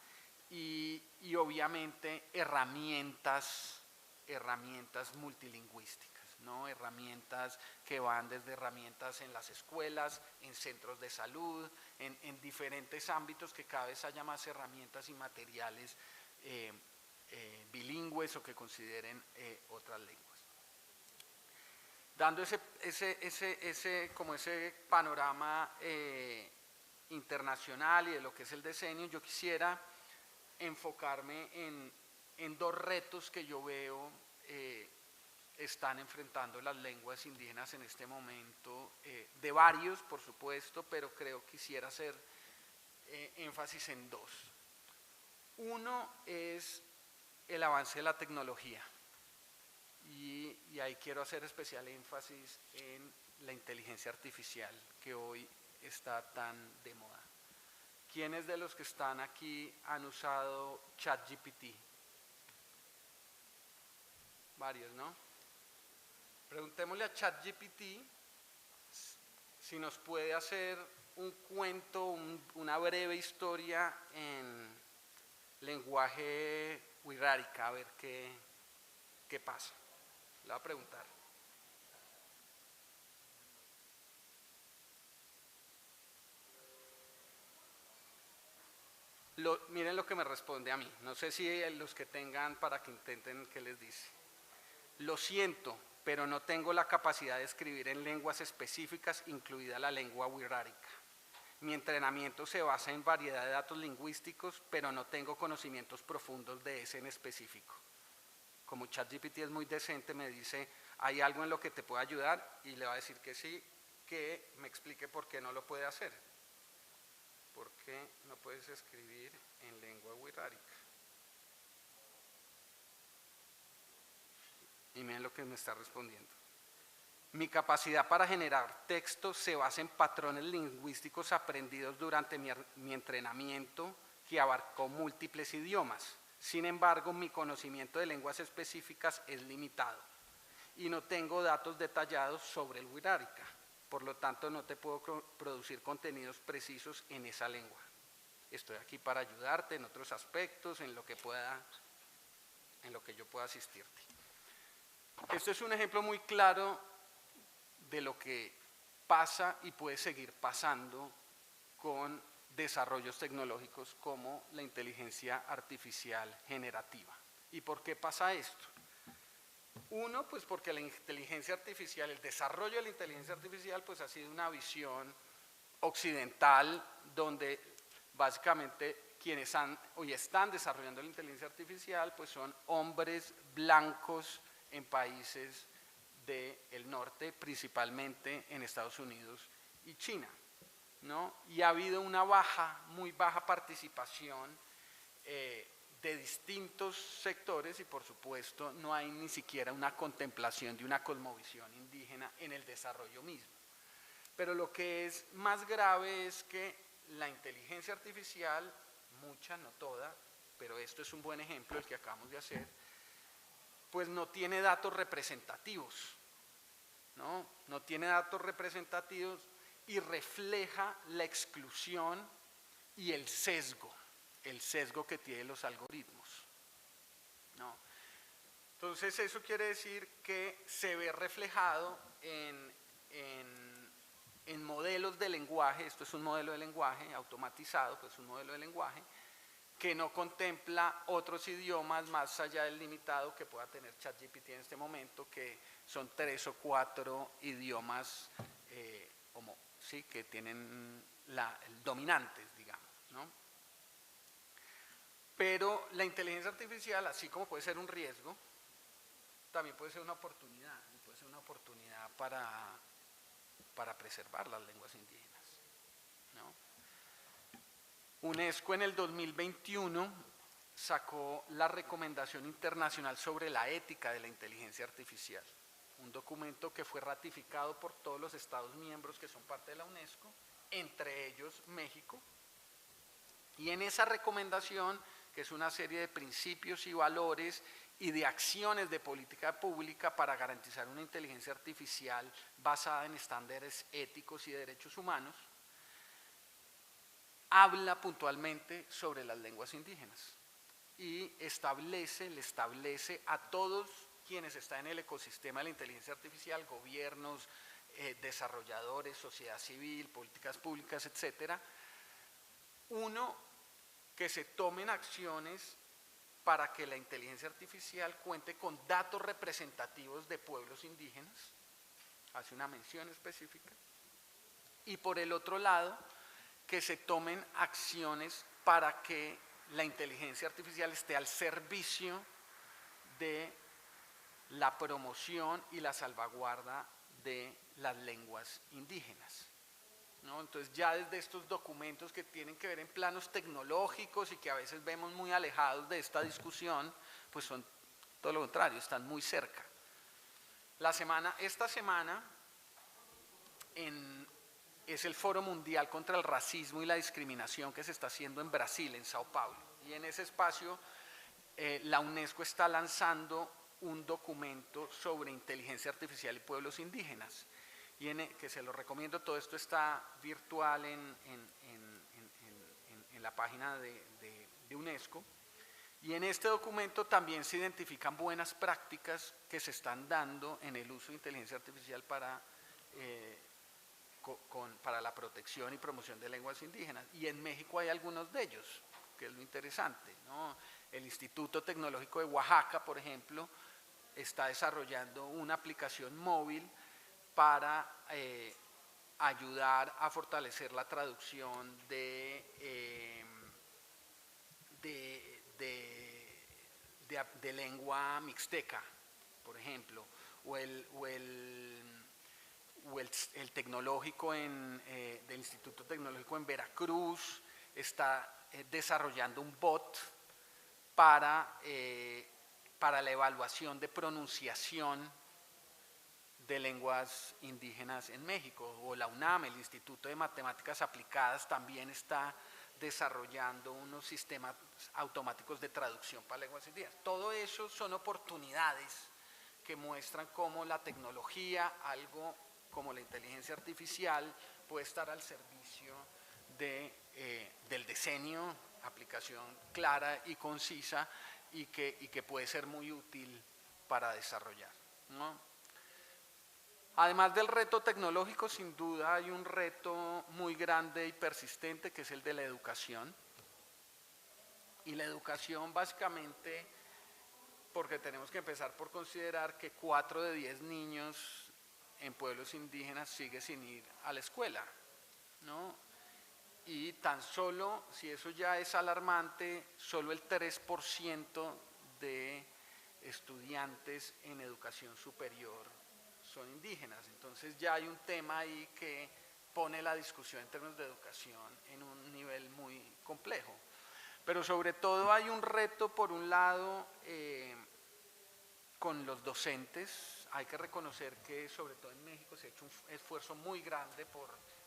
y obviamente herramientas multilingüísticas, ¿no? Herramientas que van desde herramientas en las escuelas, en centros de salud, en diferentes ámbitos, que cada vez haya más herramientas y materiales bilingües o que consideren otras lenguas. Dando ese panorama internacional y de lo que es el decenio, yo quisiera enfocarme en dos retos que yo veo están enfrentando las lenguas indígenas en este momento, de varios, por supuesto, pero quisiera hacer énfasis en dos. Uno es el avance de la tecnología, y ahí quiero hacer especial énfasis en la inteligencia artificial que hoy está tan de moda. ¿Quiénes de los que están aquí han usado ChatGPT? Varios, ¿no? Preguntémosle a ChatGPT si nos puede hacer un cuento, una breve historia en lenguaje wixárika, a ver qué pasa. Le voy a preguntar. Miren lo que me responde a mí. No sé si los que tengan para que intenten qué les dice. Lo siento, pero no tengo la capacidad de escribir en lenguas específicas, incluida la lengua wixárika. Mi entrenamiento se basa en variedad de datos lingüísticos, pero no tengo conocimientos profundos de ese en específico. Como ChatGPT es muy decente, me dice, ¿hay algo en lo que te pueda ayudar? Y le va a decir que sí, que me explique por qué no lo puede hacer. ¿Por qué no puedes escribir en lengua wixárika? Y miren lo que me está respondiendo. Mi capacidad para generar texto se basa en patrones lingüísticos aprendidos durante mi entrenamiento que abarcó múltiples idiomas. Sin embargo, mi conocimiento de lenguas específicas es limitado y no tengo datos detallados sobre el wixárika. Por lo tanto, no te puedo producir contenidos precisos en esa lengua. Estoy aquí para ayudarte en otros aspectos, en lo que yo pueda asistirte. Esto es un ejemplo muy claro de lo que pasa y puede seguir pasando con desarrollos tecnológicos como la inteligencia artificial generativa. ¿Y por qué pasa esto? Uno, pues porque la inteligencia artificial, el desarrollo de la inteligencia artificial, pues ha sido una visión occidental donde básicamente quienes hoy están desarrollando la inteligencia artificial, pues son hombres blancos en países del norte, principalmente en Estados Unidos y China, ¿no? Y ha habido una muy baja participación de distintos sectores y por supuesto no hay ni siquiera una contemplación de una cosmovisión indígena en el desarrollo mismo. Pero lo que es más grave es que la inteligencia artificial, mucha, no toda, pero esto es un buen ejemplo el que acabamos de hacer, pues no tiene datos representativos, ¿no? No tiene datos representativos y refleja la exclusión y el sesgo que tienen los algoritmos, ¿no? Entonces eso quiere decir que se ve reflejado en modelos de lenguaje. Esto es un modelo de lenguaje automatizado, pues un modelo de lenguaje que no contempla otros idiomas más allá del limitado que pueda tener ChatGPT en este momento, que son 3 o 4 idiomas ¿sí? Que tienen dominantes, digamos, ¿no? Pero la inteligencia artificial, así como puede ser un riesgo, también puede ser una oportunidad, puede ser una oportunidad para preservar las lenguas indígenas, ¿no? UNESCO en el 2021 sacó la Recomendación Internacional sobre la Ética de la Inteligencia Artificial, un documento que fue ratificado por todos los Estados miembros que son parte de la UNESCO, entre ellos México, y en esa recomendación, que es una serie de principios y valores y de acciones de política pública para garantizar una inteligencia artificial basada en estándares éticos y de derechos humanos, habla puntualmente sobre las lenguas indígenas y le establece a todos quienes están en el ecosistema de la inteligencia artificial, gobiernos, desarrolladores, sociedad civil, políticas públicas, etcétera, que se tomen acciones para que la inteligencia artificial cuente con datos representativos de pueblos indígenas, hace una mención específica, y por el otro lado, que se tomen acciones para que la inteligencia artificial esté al servicio de la promoción y la salvaguarda de las lenguas indígenas, ¿no? Entonces ya desde estos documentos que tienen que ver en planos tecnológicos y que a veces vemos muy alejados de esta discusión, pues son todo lo contrario, están muy cerca. Esta semana es el Foro Mundial contra el Racismo y la Discriminación que se está haciendo en Brasil, en Sao Paulo. Y en ese espacio la UNESCO está lanzando un documento sobre inteligencia artificial y pueblos indígenas, que se lo recomiendo. Todo esto está virtual en la página de UNESCO. Y en este documento también se identifican buenas prácticas que se están dando en el uso de inteligencia artificial para la protección y promoción de lenguas indígenas. Y en México hay algunos de ellos, que es lo interesante, ¿no? El Instituto Tecnológico de Oaxaca, por ejemplo, está desarrollando una aplicación móvil para ayudar a fortalecer la traducción de lengua mixteca, por ejemplo, o el tecnológico del Instituto Tecnológico en Veracruz está desarrollando un bot para la evaluación de pronunciación de lenguas indígenas en México, o la UNAM, el Instituto de Matemáticas Aplicadas, también está desarrollando unos sistemas automáticos de traducción para lenguas indígenas. Todo eso son oportunidades que muestran cómo la tecnología, algo como la inteligencia artificial, puede estar al servicio del diseño, aplicación clara y concisa, y que puede ser muy útil para desarrollar, ¿no? Además del reto tecnológico, sin duda hay un reto muy grande y persistente, que es el de la educación. Y la educación básicamente, porque tenemos que empezar por considerar que 4 de 10 niños en pueblos indígenas siguen sin ir a la escuela, ¿no? Y tan solo, si eso ya es alarmante, solo el 3% de estudiantes en educación superior son indígenas. Entonces ya hay un tema ahí que pone la discusión en términos de educación en un nivel muy complejo. Pero sobre todo hay un reto, por un lado, con los docentes. Hay que reconocer que sobre todo en México se ha hecho un esfuerzo muy grande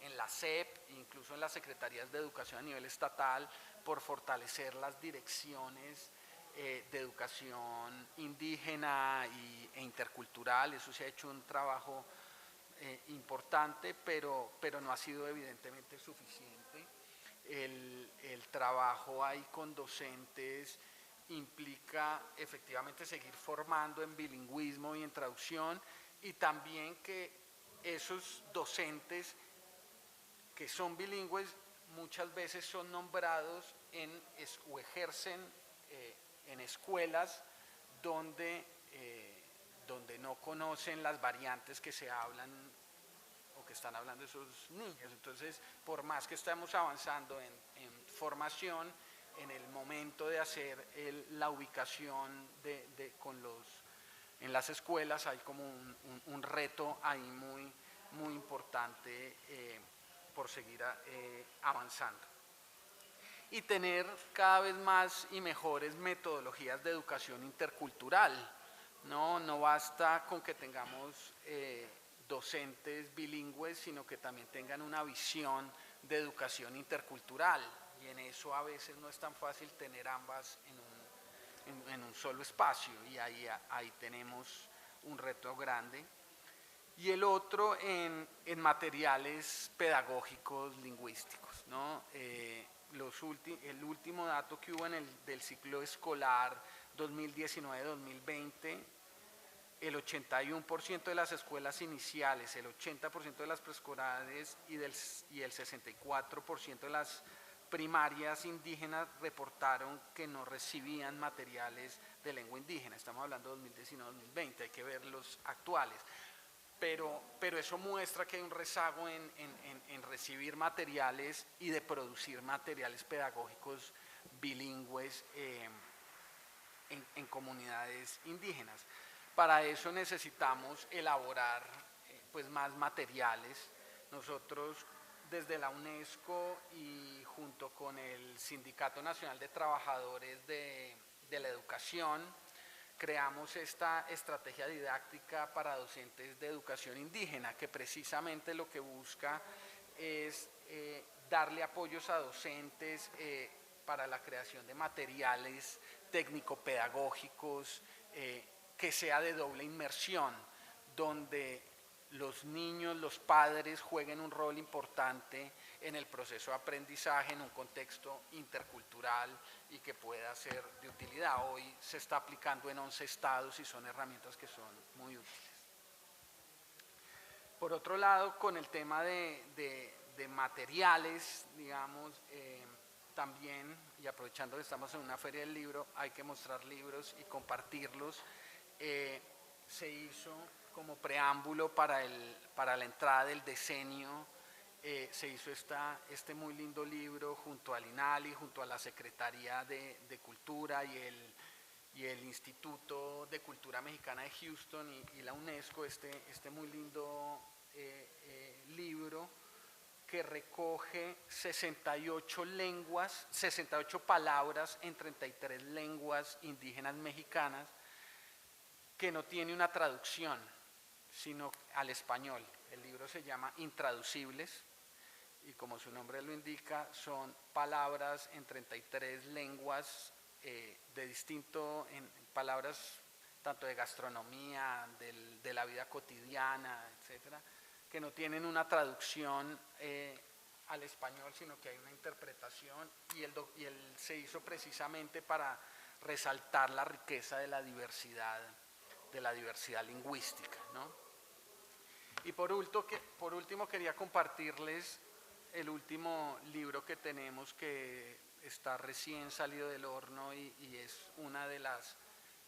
en la SEP, incluso en las secretarías de educación a nivel estatal, por fortalecer las direcciones de educación indígena e intercultural. Eso se ha hecho un trabajo importante, pero no ha sido evidentemente suficiente. El trabajo ahí con docentes implica efectivamente seguir formando en bilingüismo y en traducción, y también que esos docentes que son bilingües muchas veces son nombrados o ejercen en escuelas donde no conocen las variantes que se hablan o que están hablando esos niños. Entonces, por más que estamos avanzando en formación, en el momento de hacer la ubicación en las escuelas hay como un reto ahí muy, muy importante por seguir avanzando. Y tener cada vez más y mejores metodologías de educación intercultural. No basta con que tengamos docentes bilingües, sino que también tengan una visión de educación intercultural, y en eso a veces no es tan fácil tener ambas en un solo espacio, y ahí tenemos un reto grande. Y el otro en materiales pedagógicos lingüísticos, ¿no? El último dato que hubo del ciclo escolar 2019-2020, el 81% de las escuelas iniciales, el 80% de las preescolares y el 64% de las primarias indígenas reportaron que no recibían materiales de lengua indígena. Estamos hablando de 2019-2020, hay que ver los actuales. Pero eso muestra que hay un rezago en recibir materiales y de producir materiales pedagógicos bilingües en comunidades indígenas. Para eso necesitamos elaborar pues más materiales. Nosotros desde la UNESCO y junto con el Sindicato Nacional de Trabajadores de la Educación creamos esta estrategia didáctica para docentes de educación indígena, que precisamente lo que busca es darle apoyos a docentes para la creación de materiales técnico-pedagógicos, que sea de doble inmersión, donde los niños, los padres jueguen un rol importante en el proceso de aprendizaje en un contexto intercultural y que pueda ser de utilidad. Hoy se está aplicando en 11 estados y son herramientas que son muy útiles. Por otro lado, con el tema de materiales, digamos, también, y aprovechando que estamos en una feria del libro, hay que mostrar libros y compartirlos. Se hizo como preámbulo para la entrada del decenio, se hizo este muy lindo libro junto al INALI, junto a la Secretaría de Cultura y el Instituto de Cultura Mexicana de Houston y la UNESCO, este muy lindo libro que recoge 68 lenguas, 68 palabras en 33 lenguas indígenas mexicanas, que no tiene una traducción, sino al español. El libro se llama Intraducibles y, como su nombre lo indica, son palabras en 33 lenguas de distinto, en palabras tanto de gastronomía, de la vida cotidiana, etcétera, que no tienen una traducción al español, sino que hay una interpretación, y él se hizo precisamente para resaltar la riqueza de la diversidad lingüística, ¿no? Y por último quería compartirles el último libro que tenemos, que está recién salido del horno y es una de las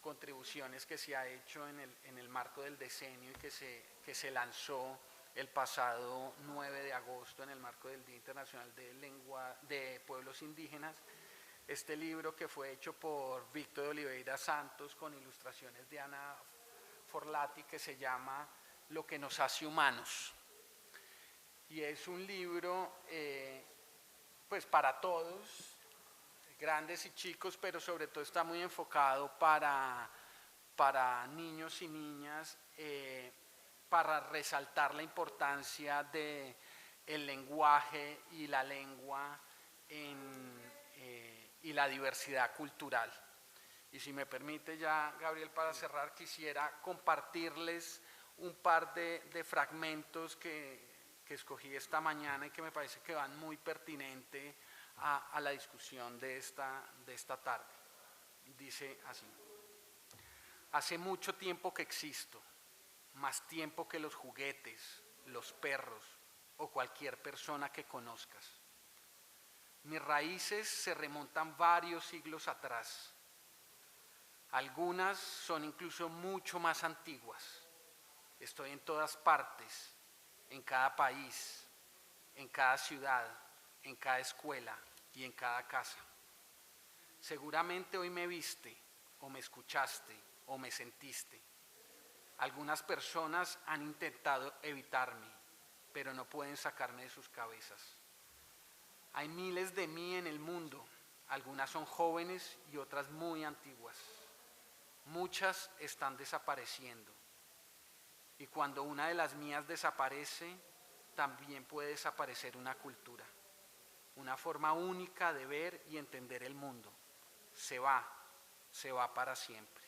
contribuciones que se ha hecho en el marco del decenio y que se lanzó el pasado 9 de agosto en el marco del Día Internacional de Pueblos Indígenas. Este libro, que fue hecho por Víctor de Oliveira Santos con ilustraciones de Ana Forlati, que se llama Lo que nos hace humanos. Y es un libro pues para todos, grandes y chicos, pero sobre todo está muy enfocado para niños y niñas, para resaltar la importancia del lenguaje y la lengua y la diversidad cultural. Y si me permite ya, Gabriel, para cerrar, quisiera compartirles un par de fragmentos que escogí esta mañana y que me parece que van muy pertinente a la discusión de esta tarde. Dice así: hace mucho tiempo que existo, más tiempo que los juguetes, los perros o cualquier persona que conozcas. Mis raíces se remontan varios siglos atrás. Algunas son incluso mucho más antiguas. Estoy en todas partes, en cada país, en cada ciudad, en cada escuela y en cada casa. Seguramente hoy me viste, o me escuchaste, o me sentiste. Algunas personas han intentado evitarme, pero no pueden sacarme de sus cabezas. Hay miles de mí en el mundo, algunas son jóvenes y otras muy antiguas. Muchas están desapareciendo. Y cuando una de las mías desaparece, también puede desaparecer una cultura, una forma única de ver y entender el mundo. Se va para siempre.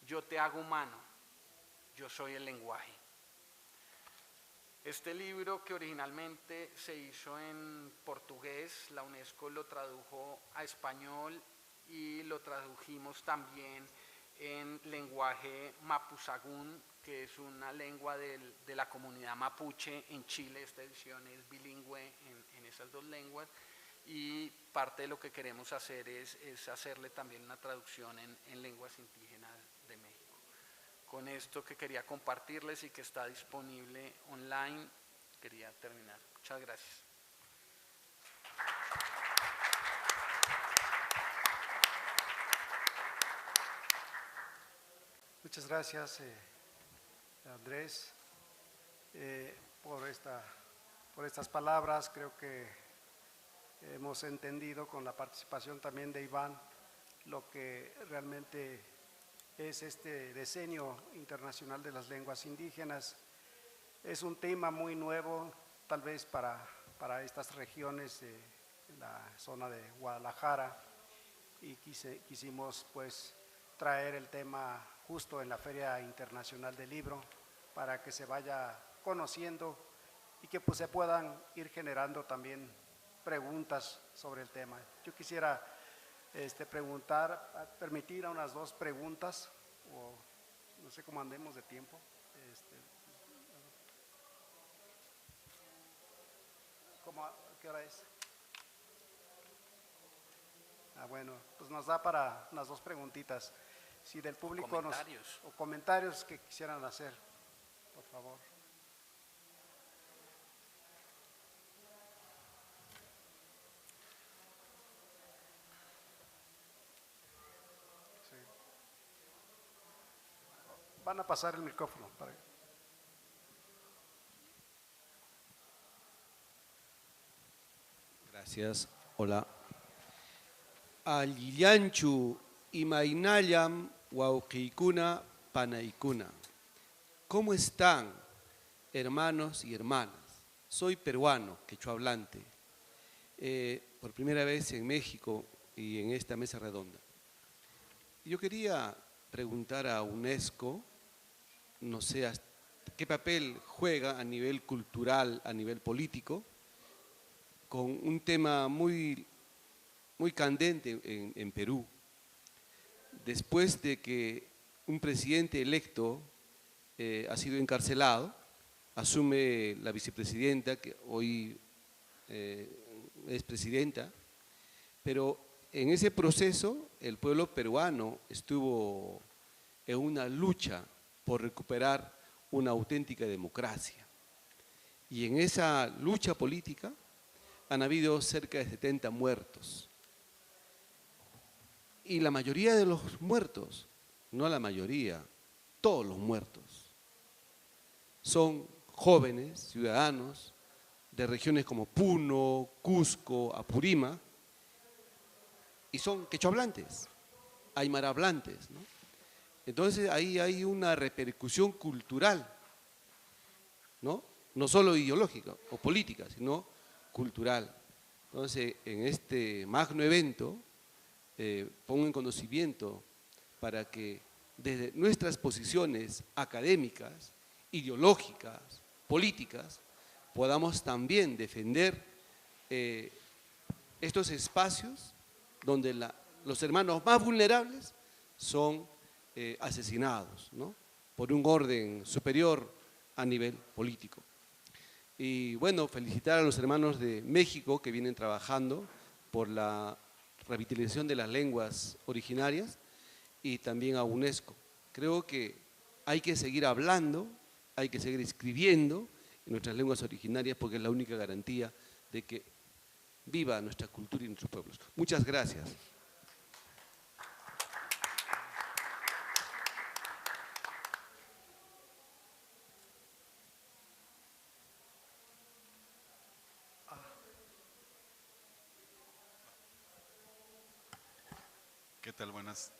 Yo te hago humano, yo soy el lenguaje. Este libro, que originalmente se hizo en portugués, la UNESCO lo tradujo a español y lo tradujimos también en lenguaje mapuzagún, que es una lengua de la comunidad mapuche en Chile. Esta edición es bilingüe en esas dos lenguas, y parte de lo que queremos hacer es hacerle también una traducción en lenguas indígenas de México. Con esto que quería compartirles y que está disponible online, quería terminar. Muchas gracias. Muchas gracias, Andrés, por estas palabras. Creo que hemos entendido, con la participación también de Iván, lo que realmente es este Decenio Internacional de las Lenguas Indígenas. Es un tema muy nuevo, tal vez para estas regiones de la zona de Guadalajara, y quisimos pues traer el tema justo en la Feria Internacional del Libro para que se vaya conociendo y que pues se puedan ir generando también preguntas sobre el tema. Yo quisiera permitir unas 2 preguntas, o no sé cómo andemos de tiempo. ¿Qué hora es? Bueno, pues nos da para unas 2 preguntitas. Si del público o comentarios que quisieran hacer, por favor. Sí. Van a pasar el micrófono para que... Gracias. Hola. Alillanchu imainallam wauqikuna panaikuna. ¿Cómo están, hermanos y hermanas? Soy peruano, quechua hablante, por primera vez en México y en esta mesa redonda. Yo quería preguntar a UNESCO, no sé qué papel juega a nivel cultural, a nivel político, con un tema muy candente en Perú. Después de que un presidente electo ha sido encarcelado, asume la vicepresidenta, que hoy es presidenta, pero en ese proceso el pueblo peruano estuvo en una lucha por recuperar una auténtica democracia. Y en esa lucha política han habido cerca de 70 muertos. Y la mayoría de los muertos, no la mayoría, todos los muertos, son jóvenes, ciudadanos de regiones como Puno, Cusco, Apurima, y son quechohablantes, aymarahablantes, ¿no? Entonces ahí hay una repercusión cultural, ¿no? No solo ideológica o política, sino cultural. Entonces, en este magno evento, pongo en conocimiento para que desde nuestras posiciones académicas, ideológicas, políticas, podamos también defender estos espacios donde los hermanos más vulnerables son asesinados, ¿no? Por un orden superior a nivel político. Y bueno, felicitar a los hermanos de México que vienen trabajando por la revitalización de las lenguas originarias, y también a UNESCO. Creo que hay que seguir hablando, hay que seguir escribiendo en nuestras lenguas originarias, porque es la única garantía de que viva nuestra cultura y nuestros pueblos. Muchas gracias. ¿Qué tal? Buenas.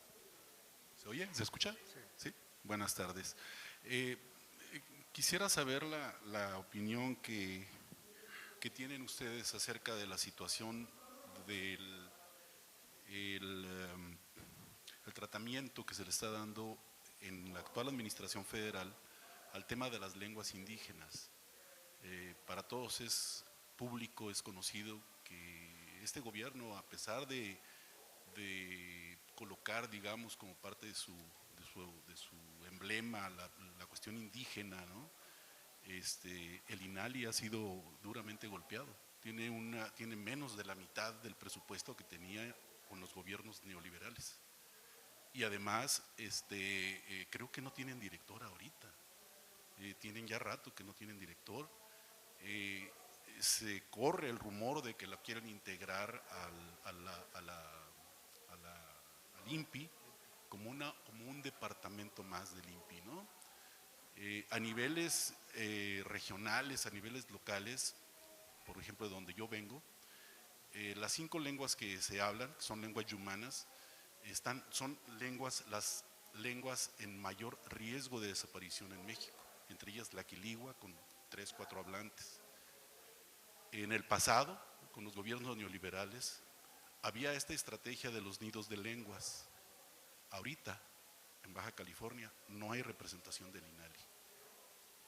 ¿Se oye? ¿Se escucha? Sí. Buenas tardes. Quisiera saber la opinión que tienen ustedes acerca de la situación del el tratamiento que se le está dando en la actual administración federal al tema de las lenguas indígenas. Para todos es público, es conocido que este gobierno, a pesar de colocar, digamos, como parte de su emblema la cuestión indígena, ¿no? El INALI ha sido duramente golpeado. Tiene menos de la mitad del presupuesto que tenía con los gobiernos neoliberales. Y además, creo que no tienen director ahorita. Tienen ya rato que no tienen director. Se corre el rumor de que la quieren integrar al INPI como un departamento más del INPI, ¿no? A niveles regionales, a niveles locales, por ejemplo, de donde yo vengo, las 5 lenguas que se hablan, que son lenguas yumanas, son lenguas, lenguas en mayor riesgo de desaparición en México, entre ellas la quiligua con 3, 4 hablantes. En el pasado, con los gobiernos neoliberales, había esta estrategia de los nidos de lenguas. Ahorita, en Baja California, no hay representación del INALI.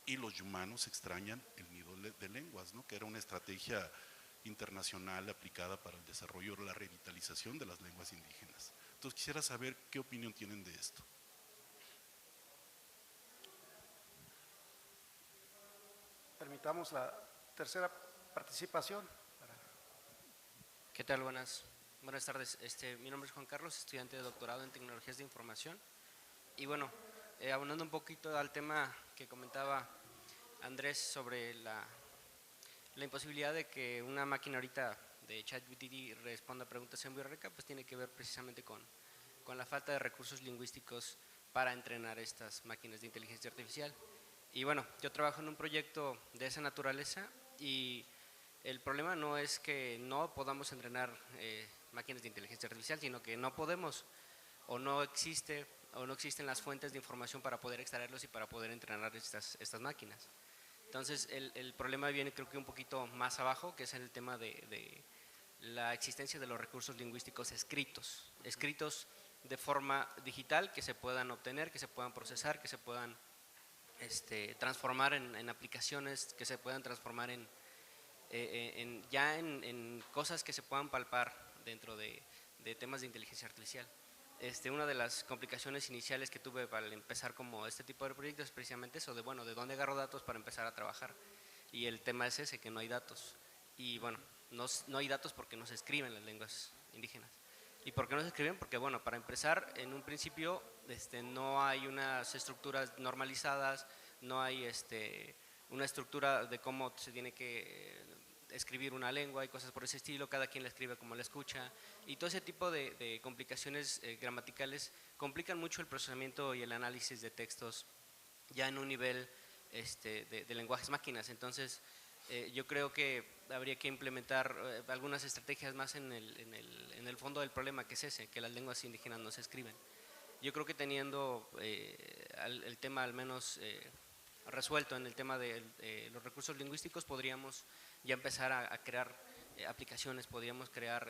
Y los yumanos extrañan el nido de lenguas, ¿no? Que era una estrategia internacional aplicada para el desarrollo o la revitalización de las lenguas indígenas. Entonces quisiera saber qué opinión tienen de esto. Permitamos la tercera participación. ¿Qué tal? Buenas tardes. Mi nombre es Juan Carlos, estudiante de doctorado en Tecnologías de Información. Y bueno, abonando un poquito al tema que comentaba Andrés sobre la imposibilidad de que una máquina ahorita de ChatGPT responda preguntas en biorreca, pues tiene que ver precisamente con la falta de recursos lingüísticos para entrenar estas máquinas de inteligencia artificial. Y bueno, yo trabajo en un proyecto de esa naturaleza y el problema no es que no podamos entrenar máquinas de inteligencia artificial, sino que no podemos o no existen las fuentes de información para poder extraerlos y para poder entrenar estas máquinas. Entonces el problema viene creo que un poquito más abajo, que es el tema de la existencia de los recursos lingüísticos escritos de forma digital, que se puedan obtener, que se puedan procesar, que se puedan transformar en aplicaciones, que se puedan transformar en cosas que se puedan palpar dentro de temas de inteligencia artificial. Una de las complicaciones iniciales que tuve para empezar como este tipo de proyectos es precisamente eso, de dónde agarro datos para empezar a trabajar. Y el tema es ese, que no hay datos. Y bueno, no hay datos porque no se escriben las lenguas indígenas. ¿Y por qué no se escriben? Porque bueno, para empezar, en un principio no hay unas estructuras normalizadas, no hay una estructura de cómo se tiene que escribir una lengua y cosas por ese estilo, cada quien la escribe como la escucha, y todo ese tipo de complicaciones gramaticales complican mucho el procesamiento y el análisis de textos ya en un nivel de lenguajes máquinas. Entonces yo creo que habría que implementar algunas estrategias más en el fondo del problema, que es ese, que las lenguas indígenas no se escriben. Yo creo que teniendo el tema al menos resuelto en el tema de los recursos lingüísticos, podríamos ya empezar a crear aplicaciones, podríamos crear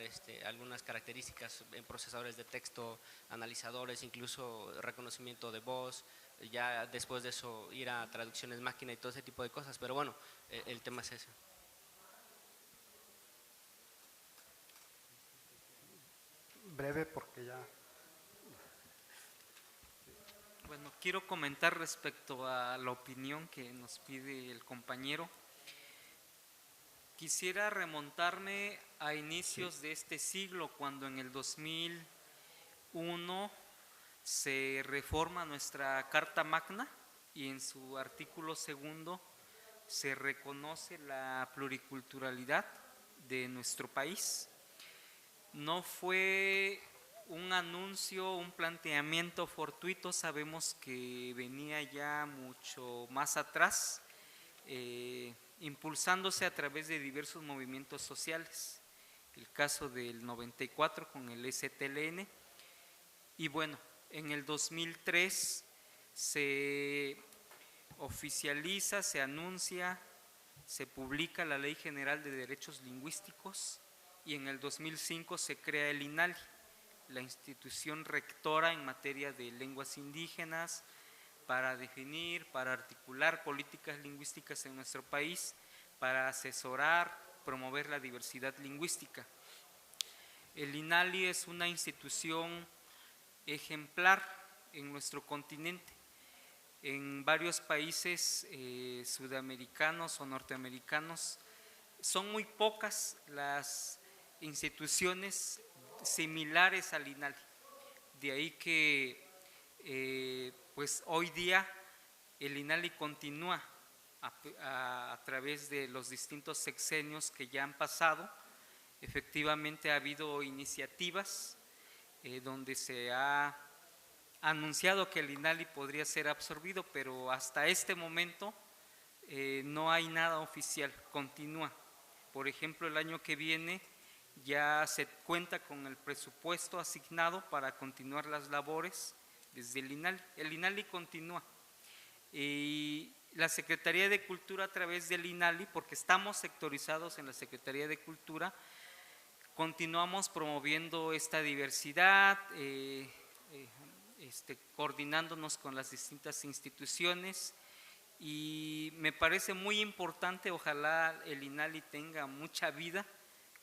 algunas características en procesadores de texto, analizadores, incluso reconocimiento de voz, ya después de eso ir a traducciones máquina y todo ese tipo de cosas, pero bueno, el tema es ese. Breve porque ya… Bueno, quiero comentar respecto a la opinión que nos pide el compañero. Quisiera remontarme a inicios de este siglo, cuando en el 2001 se reforma nuestra Carta Magna y en su artículo 2 se reconoce la pluriculturalidad de nuestro país. No fue un anuncio, un planteamiento fortuito, sabemos que venía ya mucho más atrás, impulsándose a través de diversos movimientos sociales. El caso del 94 con el STLN, y bueno, en el 2003 se oficializa, se anuncia, se publica la Ley General de Derechos Lingüísticos, y en el 2005 se crea el INALI, la institución rectora en materia de lenguas indígenas, para definir, para articular políticas lingüísticas en nuestro país, para asesorar, promover la diversidad lingüística. El INALI es una institución ejemplar en nuestro continente. En varios países sudamericanos o norteamericanos son muy pocas las instituciones similares al INALI. De ahí que pues hoy día el INALI continúa a través de los distintos sexenios que ya han pasado. Efectivamente ha habido iniciativas donde se ha anunciado que el INALI podría ser absorbido, pero hasta este momento no hay nada oficial, continúa. Por ejemplo, el año que viene ya se cuenta con el presupuesto asignado para continuar las labores desde el INALI. El INALI continúa. Y la Secretaría de Cultura, a través del INALI, porque estamos sectorizados en la Secretaría de Cultura, continuamos promoviendo esta diversidad, coordinándonos con las distintas instituciones, y me parece muy importante, ojalá el INALI tenga mucha vida,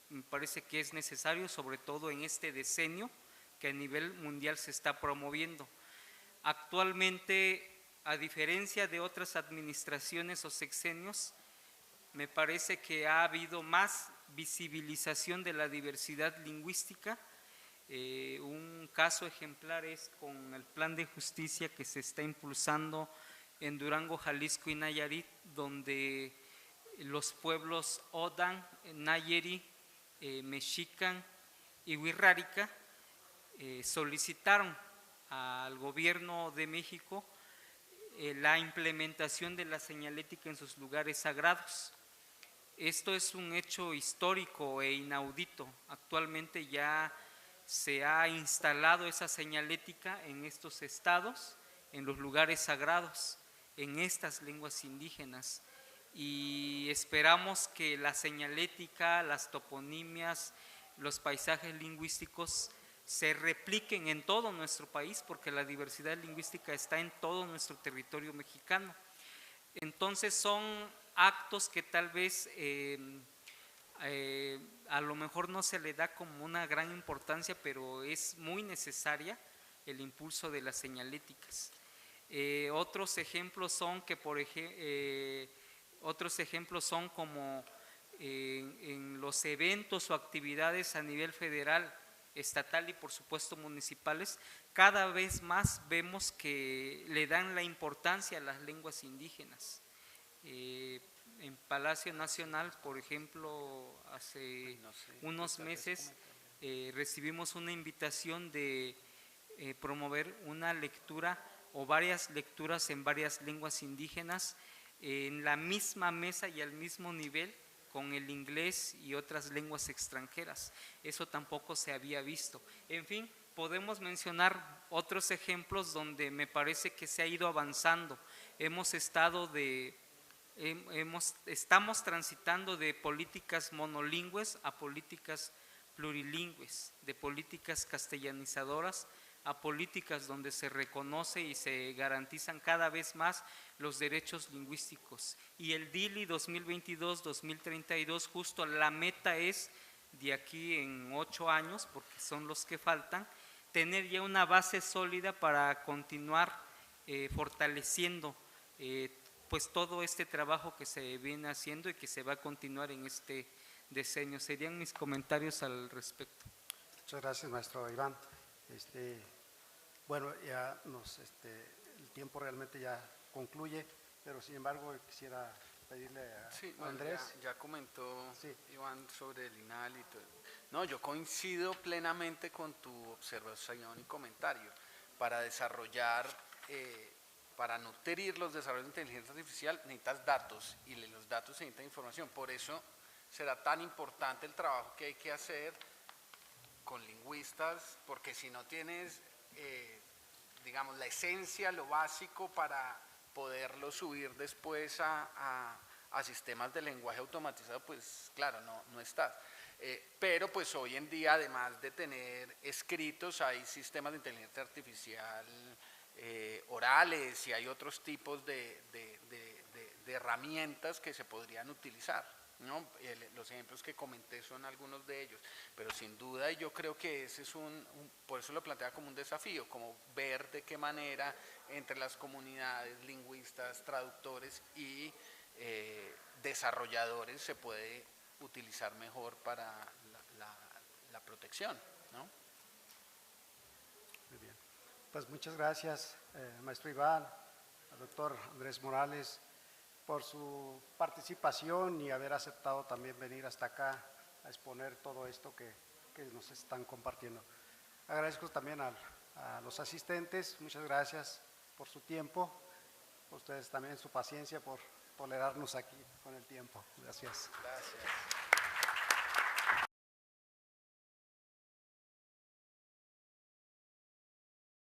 me parece que es necesario, sobre todo en este decenio que a nivel mundial se está promoviendo. Actualmente, a diferencia de otras administraciones o sexenios, me parece que ha habido más visibilización de la diversidad lingüística. Un caso ejemplar es con el plan de justicia que se está impulsando en Durango, Jalisco y Nayarit, donde los pueblos Odan, Nayeri, Mexican y Wixárika solicitaron al gobierno de México la implementación de la señalética en sus lugares sagrados. Esto es un hecho histórico e inaudito. Actualmente ya se ha instalado esa señalética en estos estados, en los lugares sagrados, en estas lenguas indígenas, y esperamos que la señalética, las toponimias, los paisajes lingüísticos se repliquen en todo nuestro país, porque la diversidad lingüística está en todo nuestro territorio mexicano. Entonces son actos que tal vez a lo mejor no se le da como una gran importancia, pero es muy necesaria el impulso de las señaléticas. Otros ejemplos son que, como en los eventos o actividades a nivel federal, estatal y por supuesto municipales, cada vez más vemos que le dan la importancia a las lenguas indígenas. En Palacio Nacional, por ejemplo, hace unos meses recibimos una invitación de promover una lectura o varias lecturas en varias lenguas indígenas en la misma mesa y al mismo nivel con el inglés y otras lenguas extranjeras. Eso tampoco se había visto. En fin, podemos mencionar otros ejemplos donde me parece que se ha ido avanzando. Estamos transitando de políticas monolingües a políticas plurilingües, de políticas castellanizadoras a políticas donde se reconoce y se garantizan cada vez más los derechos lingüísticos. Y el DILI 2022-2032, justo la meta es, de aquí en 8 años, porque son los que faltan, tener ya una base sólida para continuar fortaleciendo pues todo este trabajo que se viene haciendo y que se va a continuar en este decenio. Serían mis comentarios al respecto. Muchas gracias, maestro Iván. Bueno, ya el tiempo realmente ya concluye, pero sin embargo quisiera pedirle a Andrés. Ya comentó sí. Iván sobre el INALI y todo. No, yo coincido plenamente con tu observación y comentario. Para desarrollar, para nutrir los desarrollos de inteligencia artificial necesitas datos, y los datos necesitan información. Por eso será tan importante el trabajo que hay que hacer con lingüistas, porque si no tienes digamos la esencia, lo básico para poderlo subir después a sistemas de lenguaje automatizado, pues claro, no estás. Pero pues hoy en día, además de tener escritos, hay sistemas de inteligencia artificial orales, y hay otros tipos de herramientas que se podrían utilizar, ¿no? Los ejemplos que comenté son algunos de ellos, pero sin duda yo creo que ese es por eso lo plantea como un desafío, como ver de qué manera entre las comunidades, lingüistas, traductores y desarrolladores se puede utilizar mejor para la protección, ¿no? Muy bien. Pues muchas gracias, maestro Iván, al doctor Andrés Morales, por su participación y haber aceptado también venir hasta acá a exponer todo esto que nos están compartiendo. Agradezco también a los asistentes, muchas gracias por su tiempo, a ustedes también su paciencia por tolerarnos aquí con el tiempo. Gracias. Gracias.